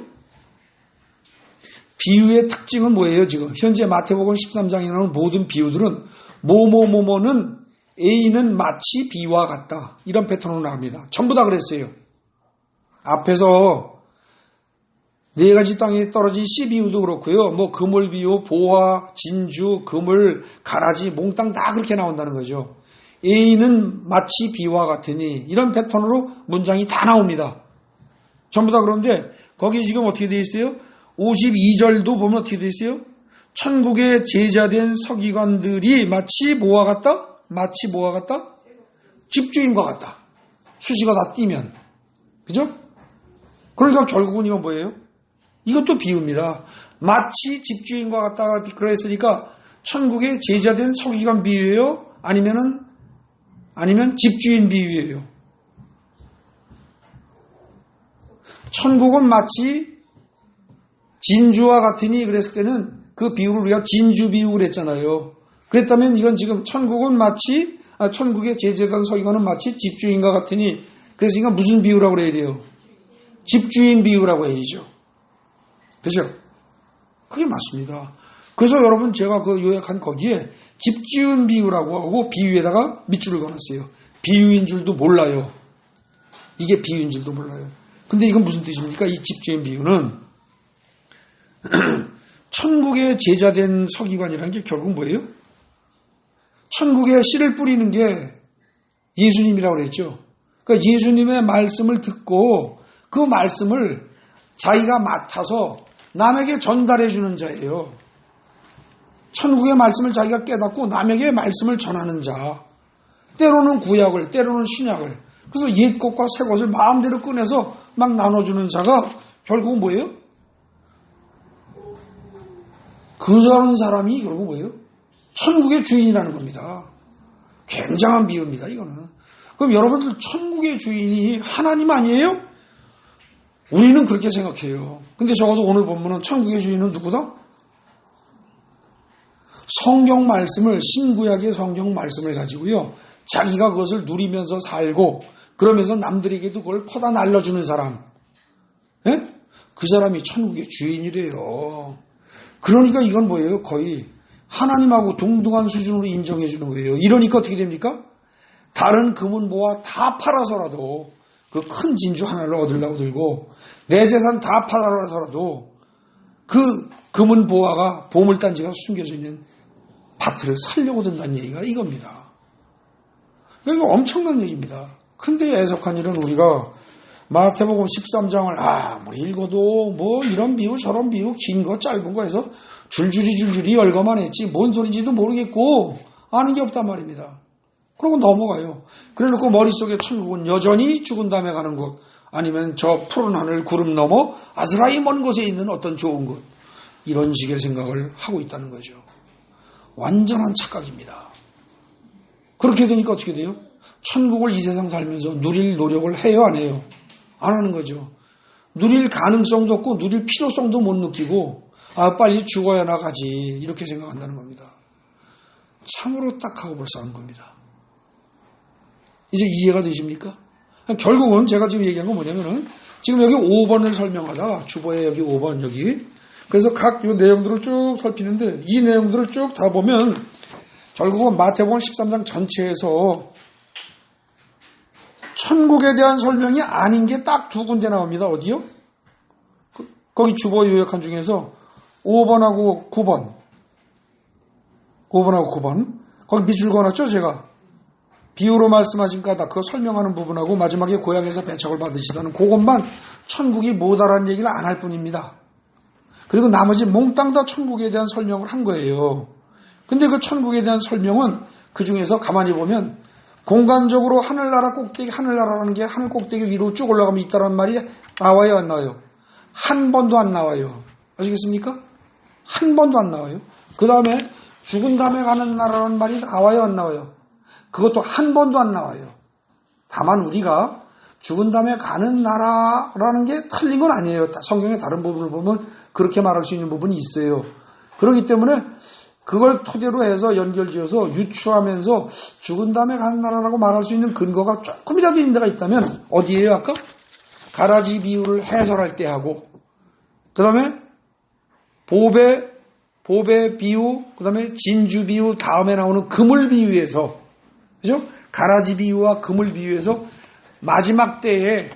비유의 특징은 뭐예요, 지금? 현재 마태복음 13장에 나오는 모든 비유들은 뭐뭐뭐뭐는 A는 마치 B와 같다. 이런 패턴으로 나옵니다. 전부 다 그랬어요. 앞에서 네 가지 땅에 떨어진 씨 비유도 그렇고요. 뭐 그물 비유, 보화, 진주, 그물, 가라지, 몽땅 다 그렇게 나온다는 거죠. A는 마치 B와 같으니 이런 패턴으로 문장이 다 나옵니다. 전부 다 그런데 거기 지금 어떻게 되어 있어요? 52절도 보면 어떻게 되어 있어요? 천국의 제자된 서기관들이 마치 뭐와 같다? 마치 뭐와 같다? 집주인과 같다. 수시가 다 띄면. 그죠? 그러니까 결국은 이건 뭐예요? 이것도 비유입니다. 마치 집주인과 같다 그랬으니까 천국의 제자된 서기관 비유예요? 아니면 집주인 비유예요? 천국은 마치 진주와 같으니 그랬을 때는 그 비유를 우리가 진주 비유 그랬잖아요. 그랬다면 이건 지금 천국은 마치 천국의 제자된 서기관은 마치 집주인과 같으니 그래서 이건 무슨 비유라고 그래야 돼요? 집주인 비유라고 해야죠. 그죠? 그게 맞습니다. 그래서 여러분 제가 그 요약한 거기에 집주인 비유라고 하고 비유에다가 밑줄을 그어놨어요. 비유인 줄도 몰라요. 이게 비유인 줄도 몰라요. 근데 이건 무슨 뜻입니까? 이 집주인 비유는 천국의 제자된 서기관이라는 게 결국 뭐예요? 천국에 씨를 뿌리는 게 예수님이라고 그랬죠. 그러니까 예수님의 말씀을 듣고 그 말씀을 자기가 맡아서 남에게 전달해 주는 자예요. 천국의 말씀을 자기가 깨닫고 남에게 말씀을 전하는 자. 때로는 구약을, 때로는 신약을. 그래서 옛 것과 새 것을 마음대로 꺼내서 막 나눠주는 자가 결국은 뭐예요? 그런 사람이 결국 뭐예요? 천국의 주인이라는 겁니다. 굉장한 비유입니다, 이거는. 그럼 여러분들 천국의 주인이 하나님 아니에요? 우리는 그렇게 생각해요. 근데 적어도 오늘 본문은 천국의 주인은 누구다? 성경 말씀을, 신구약의 성경 말씀을 가지고요. 자기가 그것을 누리면서 살고 그러면서 남들에게도 그걸 퍼다 날려주는 사람. 예? 그 사람이 천국의 주인이래요. 그러니까 이건 뭐예요? 거의 하나님하고 동등한 수준으로 인정해 주는 거예요. 이러니까 어떻게 됩니까? 다른 금은 뭐와 다 팔아서라도 그 큰 진주 하나를 얻으려고 들고 내 재산 다 팔아서라도 그 금은 보화가 보물단지가 숨겨져 있는 밭을 살려고 든다는 얘기가 이겁니다. 이거 엄청난 얘기입니다. 근데 애석한 일은 우리가 마태복음 13장을 아무리 읽어도 뭐 이런 비유 저런 비유 긴 거 짧은 거 해서 줄줄이 열거만 했지 뭔 소리인지도 모르겠고 아는 게 없단 말입니다. 그러고 넘어가요. 그래놓고 머릿속에 천국은 여전히 죽은 다음에 가는 곳 아니면 저 푸른 하늘 구름 넘어 아스라이 먼 곳에 있는 어떤 좋은 곳 이런 식의 생각을 하고 있다는 거죠. 완전한 착각입니다. 그렇게 되니까 어떻게 돼요? 천국을 이 세상 살면서 누릴 노력을 해요 안 해요? 안 하는 거죠. 누릴 가능성도 없고 누릴 필요성도 못 느끼고 빨리 죽어야 나가지 이렇게 생각한다는 겁니다. 참으로 딱하고 불쌍한 겁니다. 이제 이해가 되십니까? 결국은 제가 지금 얘기한 건 뭐냐면은 지금 여기 5번을 설명하다가 주보에 여기 5번 여기 그래서 각 요 내용들을 쭉 살피는데 이 내용들을 쭉 다 보면 결국은 마태복음 13장 전체에서 천국에 대한 설명이 아닌 게 딱 두 군데 나옵니다. 어디요? 거기 주보 요약한 중에서 5번하고 9번. 5번하고 9번. 거기 밑줄 그어놨죠, 제가. 비유로 말씀하신 까닭 그거 설명하는 부분하고 마지막에 고향에서 배척을 받으시다는 그것만 천국이 뭐다라는 얘기를 안 할 뿐입니다. 그리고 나머지 몽땅 다 천국에 대한 설명을 한 거예요. 근데 그 천국에 대한 설명은 그 중에서 가만히 보면 공간적으로 하늘나라 꼭대기, 하늘나라라는 게 하늘 꼭대기 위로 쭉 올라가면 있다라는 말이 나와요, 안 나와요? 한 번도 안 나와요. 아시겠습니까? 한 번도 안 나와요. 그 다음에 죽은 다음에 가는 나라라는 말이 나와요, 안 나와요? 그것도 한 번도 안 나와요. 다만 우리가 죽은 다음에 가는 나라라는 게 틀린 건 아니에요. 성경의 다른 부분을 보면 그렇게 말할 수 있는 부분이 있어요. 그렇기 때문에 그걸 토대로 해서 연결지어서 유추하면서 죽은 다음에 가는 나라라고 말할 수 있는 근거가 조금이라도 있는 데가 있다면 어디예요? 아까 가라지 비유를 해설할 때 하고, 그 다음에 보배 비유, 그 다음에 진주 비유 다음에 나오는 그물 비유에서, 그죠? 가라지 비유와 그물 비유에서 마지막 때에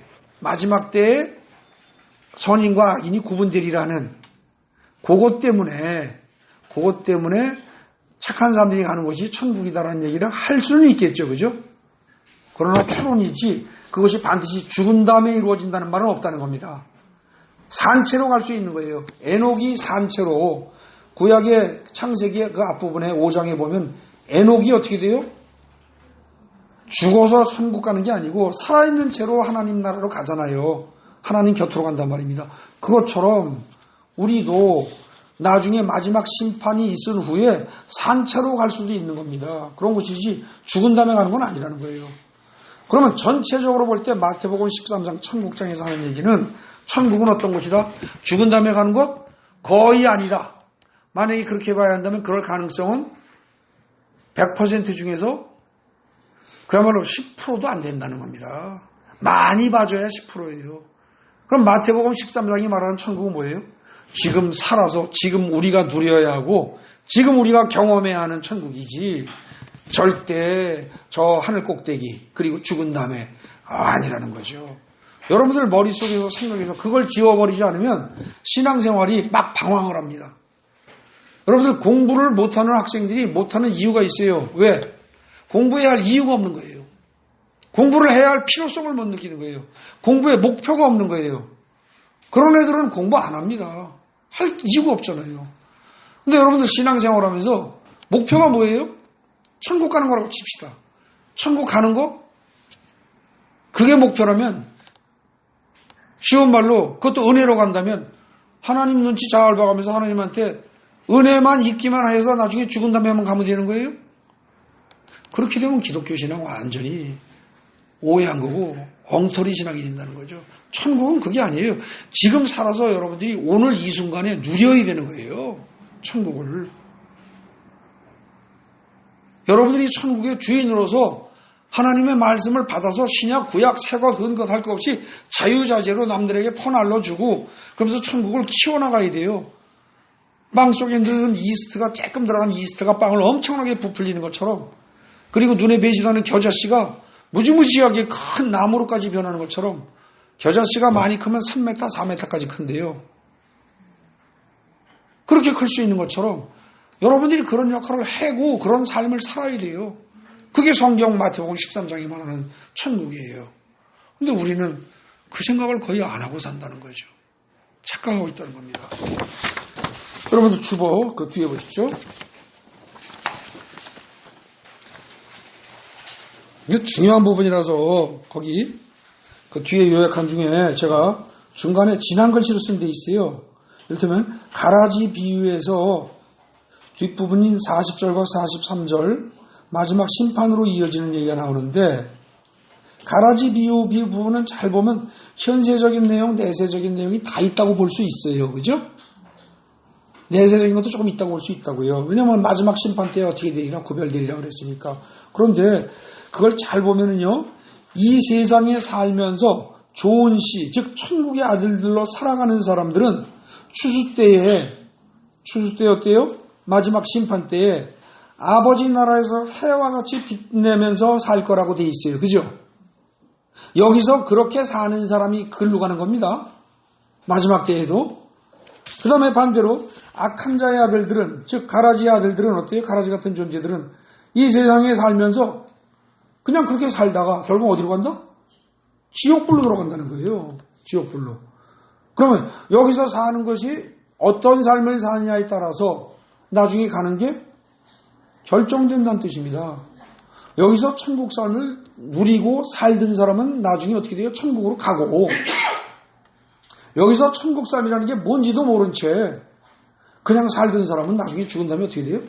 선인과 악인이 구분되리라는 그것 때문에 착한 사람들이 가는 곳이 천국이다라는 얘기를 할 수는 있겠죠. 그죠? 그러나 추론이지 그것이 반드시 죽은 다음에 이루어진다는 말은 없다는 겁니다. 산채로 갈 수 있는 거예요. 에녹이 산채로, 구약의 창세기의 그 앞부분에 5장에 보면 에녹이 어떻게 돼요? 죽어서 천국 가는 게 아니고 살아있는 채로 하나님 나라로 가잖아요. 하나님 곁으로 간단 말입니다. 그것처럼 우리도 나중에 마지막 심판이 있은 후에 산채로 갈 수도 있는 겁니다. 그런 것이지 죽은 다음에 가는 건 아니라는 거예요. 그러면 전체적으로 볼 때 마태복음 13장 천국장에서 하는 얘기는 천국은 어떤 곳이다? 죽은 다음에 가는 것? 거의 아니다. 만약에 그렇게 봐야 한다면 그럴 가능성은 100% 중에서 그야말로 10%도 안 된다는 겁니다. 많이 봐줘야 10%예요. 그럼 마태복음 13장이 말하는 천국은 뭐예요? 지금 살아서 지금 우리가 누려야 하고 지금 우리가 경험해야 하는 천국이지 절대 저 하늘 꼭대기 그리고 죽은 다음에 아니라는 거죠. 여러분들 머릿속에서 생각해서 그걸 지워버리지 않으면 신앙생활이 막 방황을 합니다. 여러분들 공부를 못하는 학생들이 못하는 이유가 있어요. 왜? 공부해야 할 이유가 없는 거예요. 공부를 해야 할 필요성을 못 느끼는 거예요. 공부에 목표가 없는 거예요. 그런 애들은 공부 안 합니다. 할 이유가 없잖아요. 근데 여러분들 신앙생활 하면서 목표가 뭐예요? 천국 가는 거라고 칩시다. 천국 가는 거? 그게 목표라면 쉬운 말로 그것도 은혜로 간다면 하나님 눈치 잘 봐가면서 하나님한테 은혜만 있기만 하여서 나중에 죽은 다음에 한번 가면 되는 거예요? 그렇게 되면 기독교 신앙 완전히 오해한 거고 엉터리 신앙이 된다는 거죠. 천국은 그게 아니에요. 지금 살아서 여러분들이 오늘 이 순간에 누려야 되는 거예요. 천국을. 여러분들이 천국의 주인으로서 하나님의 말씀을 받아서 신약, 구약, 새것, 은것 할 것 없이 자유자재로 남들에게 퍼날러 주고 그러면서 천국을 키워나가야 돼요. 빵 속에 넣은 이스트가 조금 들어간 이스트가 빵을 엄청나게 부풀리는 것처럼, 그리고 눈에 배지도 않는 겨자씨가 무지무지하게 큰 나무로까지 변하는 것처럼 겨자씨가 많이 크면 3m, 4m까지 큰데요. 그렇게 클 수 있는 것처럼 여러분들이 그런 역할을 해고 그런 삶을 살아야 돼요. 그게 성경 마태복음 13장이 말하는 천국이에요. 근데 우리는 그 생각을 거의 안 하고 산다는 거죠. 착각하고 있다는 겁니다. 여러분들 주보 그 뒤에 보십시오. 이게 중요한 부분이라서 거기 그 뒤에 요약한 중에 제가 중간에 진한 글씨로 쓴 데 있어요. 이를테면 가라지 비유에서 뒷부분인 40절과 43절 마지막 심판으로 이어지는 얘기가 나오는데, 가라지 비유 부분은 잘 보면 현세적인 내용, 내세적인 내용이 다 있다고 볼 수 있어요. 그죠? 내세적인 것도 조금 있다고 볼 수 있다고요. 왜냐하면 마지막 심판 때 어떻게 되리라 구별되리라 그랬으니까. 그런데 그걸 잘 보면은요, 이 세상에 살면서 좋은 시, 즉 천국의 아들들로 살아가는 사람들은 추수 때에 어때요? 마지막 심판 때에 아버지 나라에서 해와 같이 빛내면서 살 거라고 돼 있어요. 그죠? 여기서 그렇게 사는 사람이 글로 가는 겁니다. 마지막 때에도. 그 다음에 반대로 악한 자의 아들들은, 즉 가라지의 아들들은 어때요? 가라지 같은 존재들은 이 세상에 살면서 그냥 그렇게 살다가 결국 어디로 간다? 지옥불로 돌아간다는 거예요. 지옥불로. 그러면 여기서 사는 것이 어떤 삶을 사느냐에 따라서 나중에 가는 게 결정된다는 뜻입니다. 여기서 천국 삶을 누리고 살던 사람은 나중에 어떻게 돼요? 천국으로 가고, 여기서 천국 삶이라는 게 뭔지도 모른 채 그냥 살던 사람은 나중에 죽은 다음에 어떻게 돼요?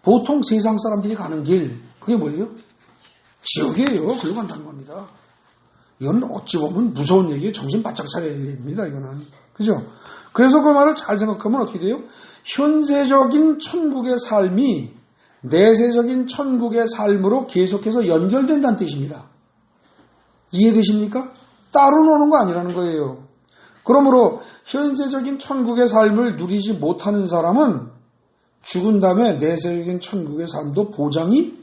보통 세상 사람들이 가는 길, 그게 뭐예요? 지옥이에요. 글로 간다는 겁니다. 이건 어찌 보면 무서운 얘기에 정신 바짝 차려야 됩니다. 이거는. 그죠? 그래서 그 말을 잘 생각하면 어떻게 돼요? 현세적인 천국의 삶이 내세적인 천국의 삶으로 계속해서 연결된다는 뜻입니다. 이해되십니까? 따로 노는 거 아니라는 거예요. 그러므로 현세적인 천국의 삶을 누리지 못하는 사람은 죽은 다음에 내세적인 천국의 삶도 보장이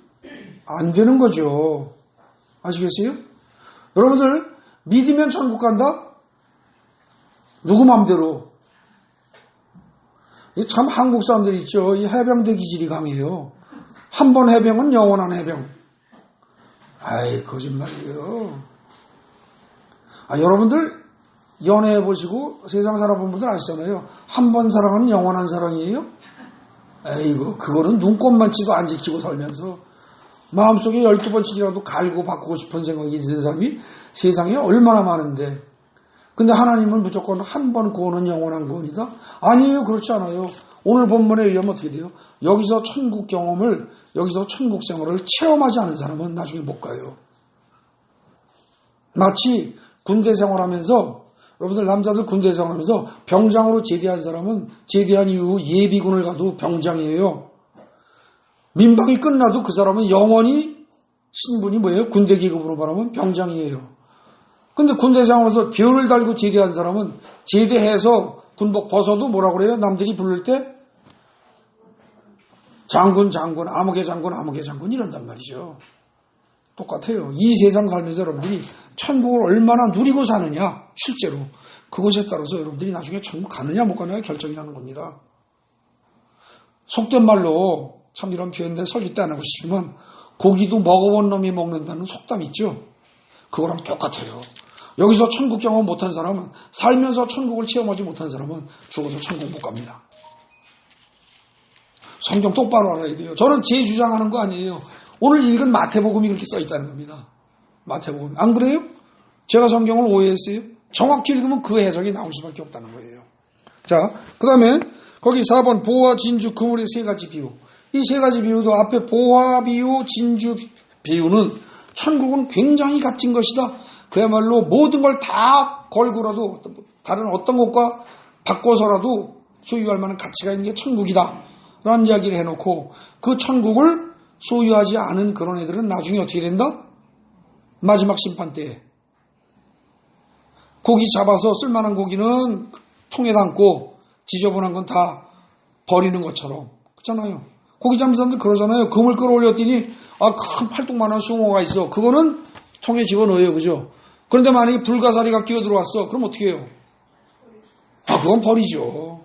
안 되는 거죠. 아시겠어요? 여러분들 믿으면 천국 간다? 누구 맘대로? 참 한국 사람들 있죠. 이 해병대 기질이 강해요. 한 번 해병은 영원한 해병. 아이 거짓말이에요. 여러분들 연애해보시고 세상 살아본 분들 아시잖아요. 한 번 사랑은 영원한 사랑이에요? 에이구 그거는 눈꼽만치도 안 지키고 살면서 마음속에 12번씩이라도 갈고 바꾸고 싶은 생각이 있는 사람이 세상에 얼마나 많은데 근데 하나님은 무조건 한 번 구원은 영원한 구원이다? 아니에요. 그렇지 않아요. 오늘 본문에 의하면 어떻게 돼요? 여기서 천국 경험을 여기서 천국 생활을 체험하지 않은 사람은 나중에 못 가요. 마치 군대 생활하면서 여러분들 남자들 군대 생활하면서 병장으로 제대한 사람은 제대한 이후 예비군을 가도 병장이에요. 민방위 끝나도 그 사람은 영원히 신분이 뭐예요? 군대 계급으로 말하면 병장이에요. 근데 군대 생활에서 별을 달고 제대한 사람은 제대해서 군복 벗어도 뭐라 그래요? 남들이 부를 때 장군, 아무개 장군 이런단 말이죠. 똑같아요. 이 세상 살면서 여러분들이 천국을 얼마나 누리고 사느냐 실제로 그것에 따라서 여러분들이 나중에 천국 가느냐 못 가느냐 결정이 나는 겁니다. 속된 말로 참 이런 표현인데 설교 때 안 하고 싶지만 고기도 먹어본 놈이 먹는다는 속담 있죠. 그거랑 똑같아요. 여기서 천국 경험 못한 사람은 살면서 천국을 체험하지 못한 사람은 죽어서 천국 못 갑니다. 성경 똑바로 알아야 돼요. 저는 제 주장하는 거 아니에요. 오늘 읽은 마태복음이 그렇게 써 있다는 겁니다. 마태복음. 안 그래요? 제가 성경을 오해했어요? 정확히 읽으면 그 해석이 나올 수밖에 없다는 거예요. 자, 그 다음에 거기 4번 보화, 진주, 그물의 세 가지 비유. 이 세 가지 비유도 앞에 보화 비유, 진주 비유는 천국은 굉장히 값진 것이다. 그야말로 모든 걸 다 걸고라도 다른 어떤 것과 바꿔서라도 소유할 만한 가치가 있는 게 천국이다. 라는 이야기를 해놓고 그 천국을 소유하지 않은 그런 애들은 나중에 어떻게 된다? 마지막 심판 때에 고기 잡아서 쓸만한 고기는 통에 담고 지저분한 건 다 버리는 것처럼 그렇잖아요. 고기 잡는 사람들 그러잖아요. 금을 끌어올렸더니 큰 팔뚝만한 숭어가 있어. 그거는 통에 집어넣어요. 그죠? 그런데 만약에 불가사리가 끼어들어왔어. 그럼 어떻게 해요? 그건 버리죠.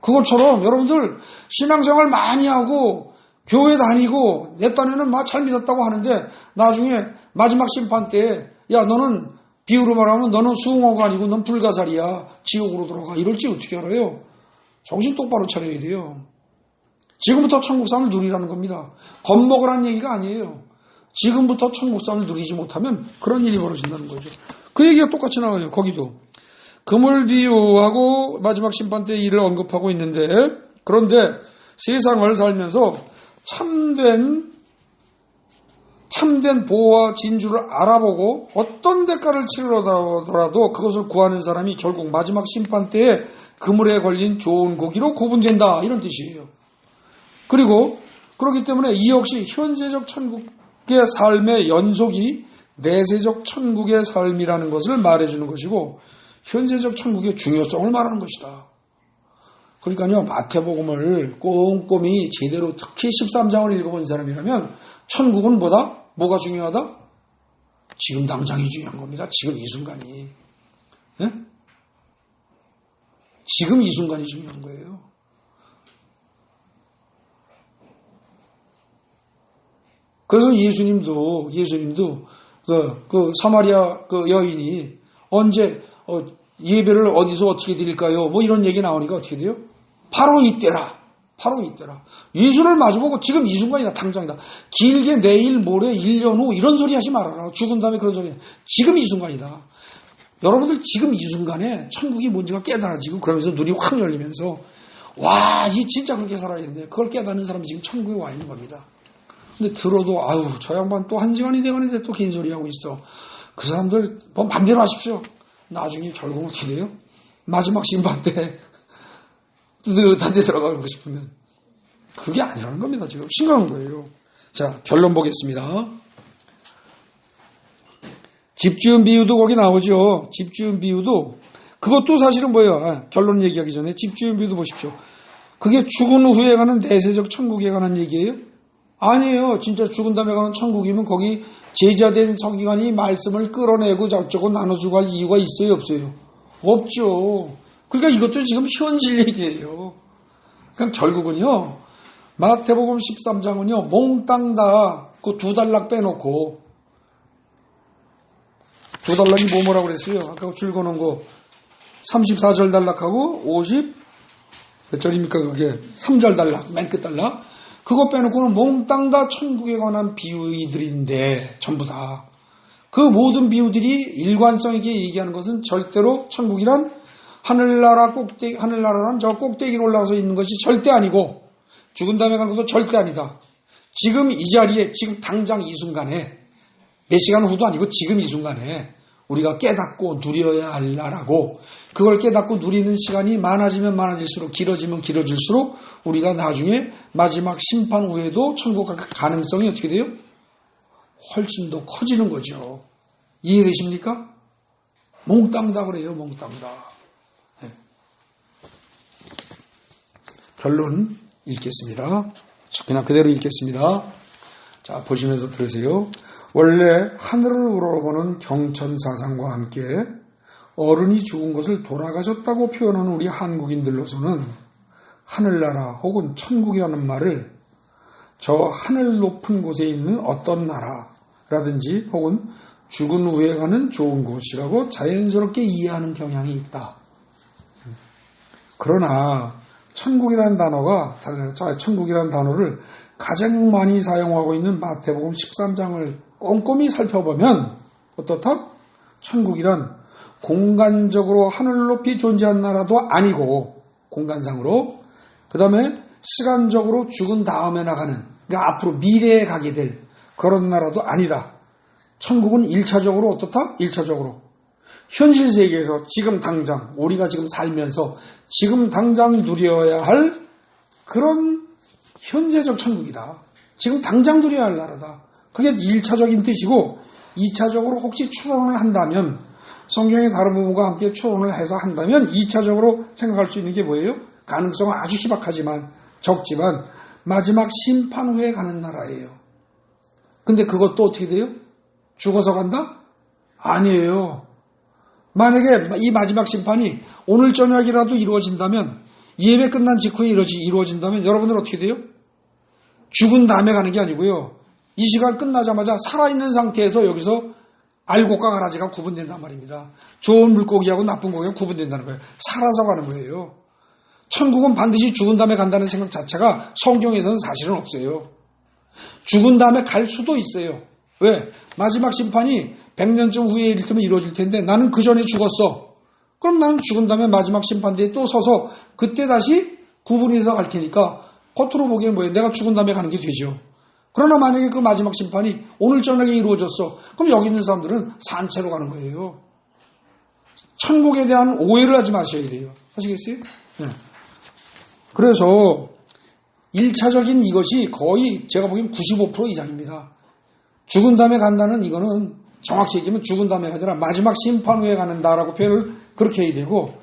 그것처럼 여러분들 신앙생활 많이 하고 교회 다니고 내 딴에는 막 잘 믿었다고 하는데 나중에 마지막 심판 때에 야 너는 비유로 말하면 너는 숭어가 아니고 넌 불가사리야. 지옥으로 들어가. 이럴지 어떻게 알아요? 정신 똑바로 차려야 돼요. 지금부터 천국 삶을 누리라는 겁니다. 겁먹으라는 얘기가 아니에요. 지금부터 천국 삶을 누리지 못하면 그런 일이 벌어진다는 거죠. 그 얘기가 똑같이 나와요. 거기도. 그물 비유하고 마지막 심판 때 일을 언급하고 있는데 그런데 세상을 살면서 참된 보호와 진주를 알아보고 어떤 대가를 치르더라도 그것을 구하는 사람이 결국 마지막 심판 때에 그물에 걸린 좋은 고기로 구분된다. 이런 뜻이에요. 그리고 그렇기 때문에 이 역시 현세적 천국의 삶의 연속이 내세적 천국의 삶이라는 것을 말해주는 것이고 현세적 천국의 중요성을 말하는 것이다. 그러니까요, 마태복음을 꼼꼼히 제대로 특히 13장을 읽어본 사람이라면 천국은 뭐가 중요하다? 지금 당장이 중요한 겁니다. 지금 이 순간이. 네? 지금 이 순간이 중요한 거예요. 그래서 예수님도 그 사마리아 그 여인이 언제 예배를 어디서 어떻게 드릴까요? 뭐 이런 얘기 나오니까 어떻게 돼요? 바로 이때라. 예수를 마주보고 지금 이 순간이다. 당장이다. 길게 내일 모레 1년 후 이런 소리 하지 말아라. 죽은 다음에 그런 소리. 지금 이 순간이다. 여러분들 지금 이 순간에 천국이 뭔지가 깨달아지고 그러면서 눈이 확 열리면서 와, 이 진짜 그렇게 살아야겠네. 그걸 깨닫는 사람이 지금 천국에 와 있는 겁니다. 근데 들어도 저 양반 또 1시간이 돼가는데 또 긴 소리 하고 있어. 그 사람들 뭐 맘대로 하십시오. 나중에 결국은 어떻게 돼요? 마지막 심판 때 뜨뜻한 데 들어가고 싶으면 그게 아니라는 겁니다. 지금 심각한 거예요. 자, 결론 보겠습니다. 집 지은 비유도 거기 나오죠. 집 지은 비유도 그것도 사실은 뭐예요? 결론 얘기하기 전에 집 지은 비유도 보십시오. 그게 죽은 후에 가는 내세적 천국에 관한 얘기예요? 아니에요. 진짜 죽은 다음에 가는 천국이면 거기 제자된 서기관이 말씀을 끌어내고 저쩌고 나눠주고 할 이유가 있어요? 없어요? 없죠. 그러니까 이것도 지금 현실 얘기예요. 그럼 결국은요. 마태복음 13장은요. 몽땅 다 그 2달락 빼놓고 2달락이 뭐라고 그랬어요? 아까 줄 거는 거 34절 달락하고 몇 절입니까? 그게 3절 달락, 맨 끝 달락. 그거 빼놓고는 몽땅 다 천국에 관한 비유들인데 전부 다. 그 모든 비유들이 일관성 있게 얘기하는 것은 절대로 천국이란 하늘나라란 저 꼭대기로 올라가서 있는 것이 절대 아니고 죽은 다음에 가는 것도 절대 아니다. 지금 이 자리에 지금 당장 이 순간에 몇 시간 후도 아니고 지금 이 순간에 우리가 깨닫고 누려야 할 나라고 그걸 깨닫고 누리는 시간이 많아지면 많아질수록 길어지면 길어질수록 우리가 나중에 마지막 심판 후에도 천국 갈 가능성이 어떻게 돼요? 훨씬 더 커지는 거죠. 이해되십니까? 몽땅 다 그래요. 몽땅 다. 네. 결론 읽겠습니다. 그냥 그대로 읽겠습니다. 자, 보시면서 들으세요. 원래 하늘을 우러러보는 경천사상과 함께 어른이 죽은 것을 돌아가셨다고 표현하는 우리 한국인들로서는 하늘나라 혹은 천국이라는 말을 저 하늘 높은 곳에 있는 어떤 나라라든지 혹은 죽은 후에 가는 좋은 곳이라고 자연스럽게 이해하는 경향이 있다. 그러나 천국이라는 단어를 가장 많이 사용하고 있는 마태복음 13장을 꼼꼼히 살펴보면 어떻다? 천국이란 공간적으로 하늘 높이 존재한 나라도 아니고 공간상으로 그 다음에 시간적으로 죽은 다음에 나가는 그러니까 앞으로 미래에 가게 될 그런 나라도 아니다. 천국은 1차적으로 어떻다? 1차적으로 현실 세계에서 지금 당장 우리가 지금 살면서 지금 당장 누려야 할 그런 현재적 천국이다. 지금 당장 누려야 할 나라다. 그게 1차적인 뜻이고 2차적으로 혹시 추론을 한다면 성경의 다른 부분과 함께 추론을 해서 한다면 2차적으로 생각할 수 있는 게 뭐예요? 가능성은 아주 희박하지만 적지만 마지막 심판 후에 가는 나라예요. 근데 그것도 어떻게 돼요? 죽어서 간다? 아니에요. 만약에 이 마지막 심판이 오늘 저녁이라도 이루어진다면 예배 끝난 직후에 이루어진다면 여러분들 어떻게 돼요? 죽은 다음에 가는 게 아니고요. 이 시간 끝나자마자 살아있는 상태에서 여기서 알곡과 가라지가 구분된단 말입니다. 좋은 물고기하고 나쁜 고기가 구분된다는 거예요. 살아서 가는 거예요. 천국은 반드시 죽은 다음에 간다는 생각 자체가 성경에서는 사실은 없어요. 죽은 다음에 갈 수도 있어요. 왜? 마지막 심판이 100년쯤 후에 이를테면 이루어질 텐데 나는 그 전에 죽었어. 그럼 나는 죽은 다음에 마지막 심판대에 또 서서 그때 다시 구분해서 갈 테니까 겉으로 보기에는 뭐예요? 내가 죽은 다음에 가는 게 되죠. 그러나 만약에 그 마지막 심판이 오늘 저녁에 이루어졌어. 그럼 여기 있는 사람들은 산채로 가는 거예요. 천국에 대한 오해를 하지 마셔야 돼요. 아시겠어요? 네. 그래서 1차적인 이것이 거의 제가 보기엔 95% 이상입니다. 죽은 다음에 간다는 이거는 정확히 얘기하면 죽은 다음에가 아니라 마지막 심판 후에 가는다라고 표현을 그렇게 해야 되고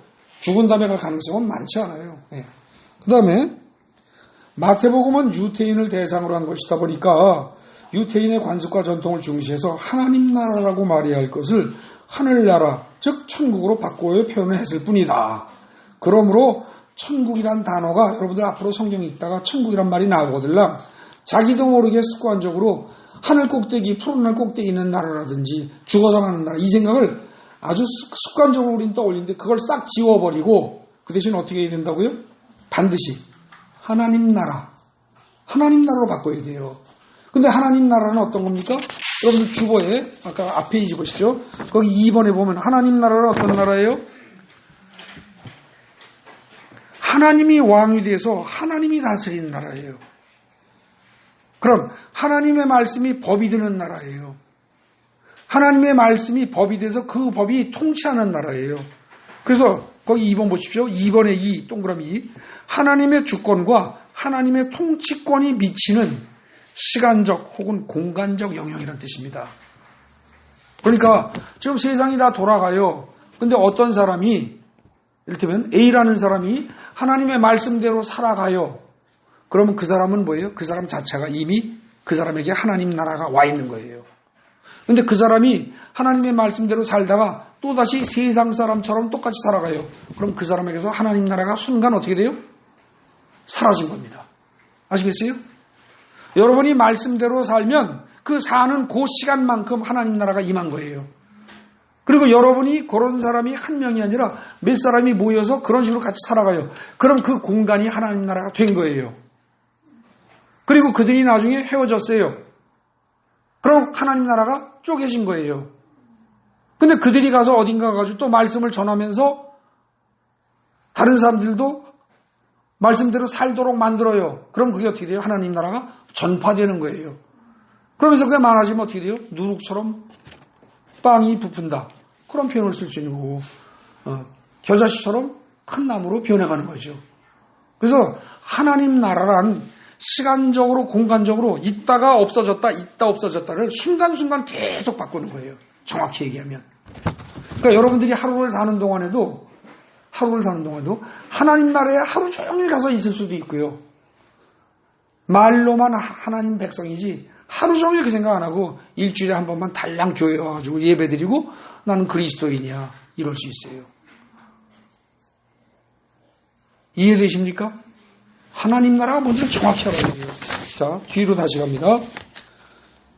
죽은 다음에 갈 가능성은 많지 않아요. 네. 그 다음에 마태복음은 유태인을 대상으로 한 것이다 보니까 유태인의 관습과 전통을 중시해서 하나님 나라라고 말해야 할 것을 하늘나라, 즉 천국으로 바꾸어 표현을 했을 뿐이다. 그러므로 천국이란 단어가 여러분들 앞으로 성경에 있다가 천국이란 말이 나오거든요. 자기도 모르게 습관적으로 하늘 꼭대기, 푸른 하늘 꼭대기 있는 나라라든지 죽어서 가는 나라 이 생각을 아주 습관적으로 우리는 떠올리는데 그걸 싹 지워버리고 그 대신 어떻게 해야 된다고요? 반드시 하나님 나라로 바꿔야 돼요. 근데 하나님 나라는 어떤 겁니까? 여러분들 주보에 아까 앞 페이지 보시죠. 거기 2번에 보면 하나님 나라는 어떤 나라예요? 하나님이 왕이 돼서 하나님이 다스리는 나라예요. 그럼 하나님의 말씀이 법이 되는 나라예요. 하나님의 말씀이 법이 돼서 그 법이 통치하는 나라예요. 그래서 거기 2번 보십시오. 2번에 2 동그라미. 하나님의 주권과 하나님의 통치권이 미치는 시간적 혹은 공간적 영향이라는 뜻입니다. 그러니까 지금 세상이 다 돌아가요. 근데 어떤 사람이 이를테면 A라는 사람이 하나님의 말씀대로 살아가요. 그러면 그 사람은 뭐예요? 그 사람 자체가 이미 그 사람에게 하나님 나라가 와 있는 거예요. 근데 그 사람이 하나님의 말씀대로 살다가 또다시 세상 사람처럼 똑같이 살아가요. 그럼 그 사람에게서 하나님 나라가 순간 어떻게 돼요? 사라진 겁니다. 아시겠어요? 여러분이 말씀대로 살면 그 사는 그 시간만큼 하나님 나라가 임한 거예요. 그리고 여러분이 그런 사람이 한 명이 아니라 몇 사람이 모여서 그런 식으로 같이 살아가요. 그럼 그 공간이 하나님 나라가 된 거예요. 그리고 그들이 나중에 헤어졌어요. 그럼 하나님 나라가 쪼개진 거예요. 근데 그들이 가서 어딘가 가지고 또 말씀을 전하면서 다른 사람들도 말씀대로 살도록 만들어요. 그럼 그게 어떻게 돼요? 하나님 나라가 전파되는 거예요. 그러면서 그게 많아지면 어떻게 돼요? 누룩처럼 빵이 부푼다. 그런 표현을 쓸 수 있는 거고, 겨자씨처럼 큰 나무로 변해가는 거죠. 그래서 하나님 나라란 시간적으로 공간적으로 있다가 없어졌다, 있다 없어졌다를 순간순간 계속 바꾸는 거예요. 정확히 얘기하면. 그러니까 여러분들이 하루를 사는 동안에도 하나님 나라에 하루 종일 가서 있을 수도 있고요. 말로만 하나님 백성이지 하루 종일 그 생각 안 하고 일주일에 한 번만 달랑 교회에 와가지고 예배드리고 나는 그리스도인이야 이럴 수 있어요. 이해되십니까? 하나님 나라가 뭔지를 정확히 알아야 돼요. 자, 뒤로 다시 갑니다.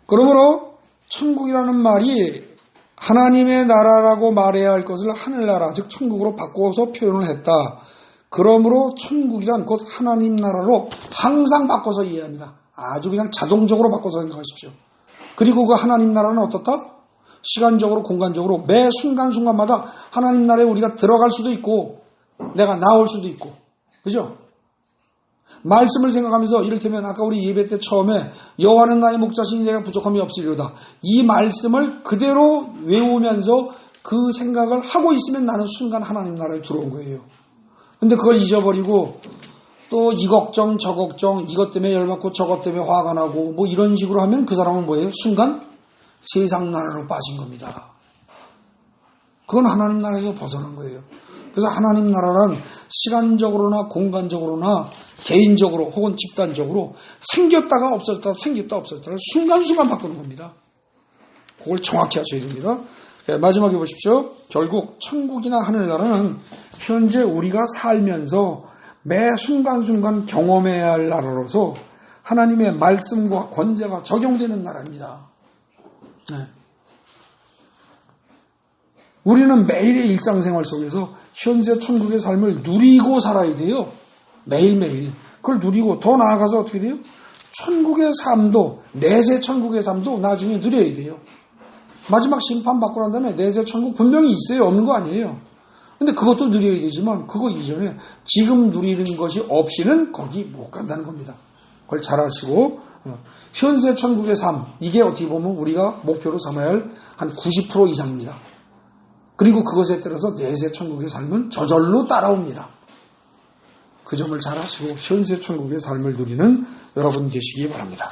그러므로 천국이라는 말이 하나님의 나라라고 말해야 할 것을 하늘나라, 즉 천국으로 바꿔서 표현을 했다. 그러므로 천국이란 곧 하나님 나라로 항상 바꿔서 이해합니다. 아주 그냥 자동적으로 바꿔서 생각하십시오. 그리고 그 하나님 나라는 어떻다? 시간적으로 공간적으로 매 순간순간마다 하나님 나라에 우리가 들어갈 수도 있고 내가 나올 수도 있고, 그죠? 말씀을 생각하면서 이를테면 아까 우리 예배 때 처음에 여호와는 나의 목자시니 내가 부족함이 없으리로다. 이 말씀을 그대로 외우면서 그 생각을 하고 있으면 나는 순간 하나님 나라에 들어온 거예요. 근데 그걸 잊어버리고 또 이 걱정 저 걱정 이것 때문에 열받고 저것 때문에 화가 나고 뭐 이런 식으로 하면 그 사람은 뭐예요? 순간 세상 나라로 빠진 겁니다. 그건 하나님 나라에서 벗어난 거예요. 그래서 하나님 나라란 시간적으로나 공간적으로나 개인적으로 혹은 집단적으로 생겼다가 없어졌다가 생겼다 없어졌다를 순간순간 바꾸는 겁니다. 그걸 정확히 하셔야 됩니다. 네, 마지막에 보십시오. 결국 천국이나 하늘나라는 현재 우리가 살면서 매 순간순간 경험해야 할 나라로서 하나님의 말씀과 권세가 적용되는 나라입니다. 네. 우리는 매일의 일상생활 속에서 현재 천국의 삶을 누리고 살아야 돼요. 매일매일. 그걸 누리고 더 나아가서 어떻게 돼요? 천국의 삶도, 내세 천국의 삶도 나중에 누려야 돼요. 마지막 심판 받고 난 다음에 내세 천국 분명히 있어요. 없는 거 아니에요. 근데 그것도 누려야 되지만 그거 이전에 지금 누리는 것이 없이는 거기 못 간다는 겁니다. 그걸 잘 아시고 현재 천국의 삶, 이게 어떻게 보면 우리가 목표로 삼아야 할 한 90% 이상입니다. 그리고 그것에 따라서 내세 천국의 삶은 저절로 따라옵니다. 그 점을 잘 아시고 현세 천국의 삶을 누리는 여러분 되시기 바랍니다.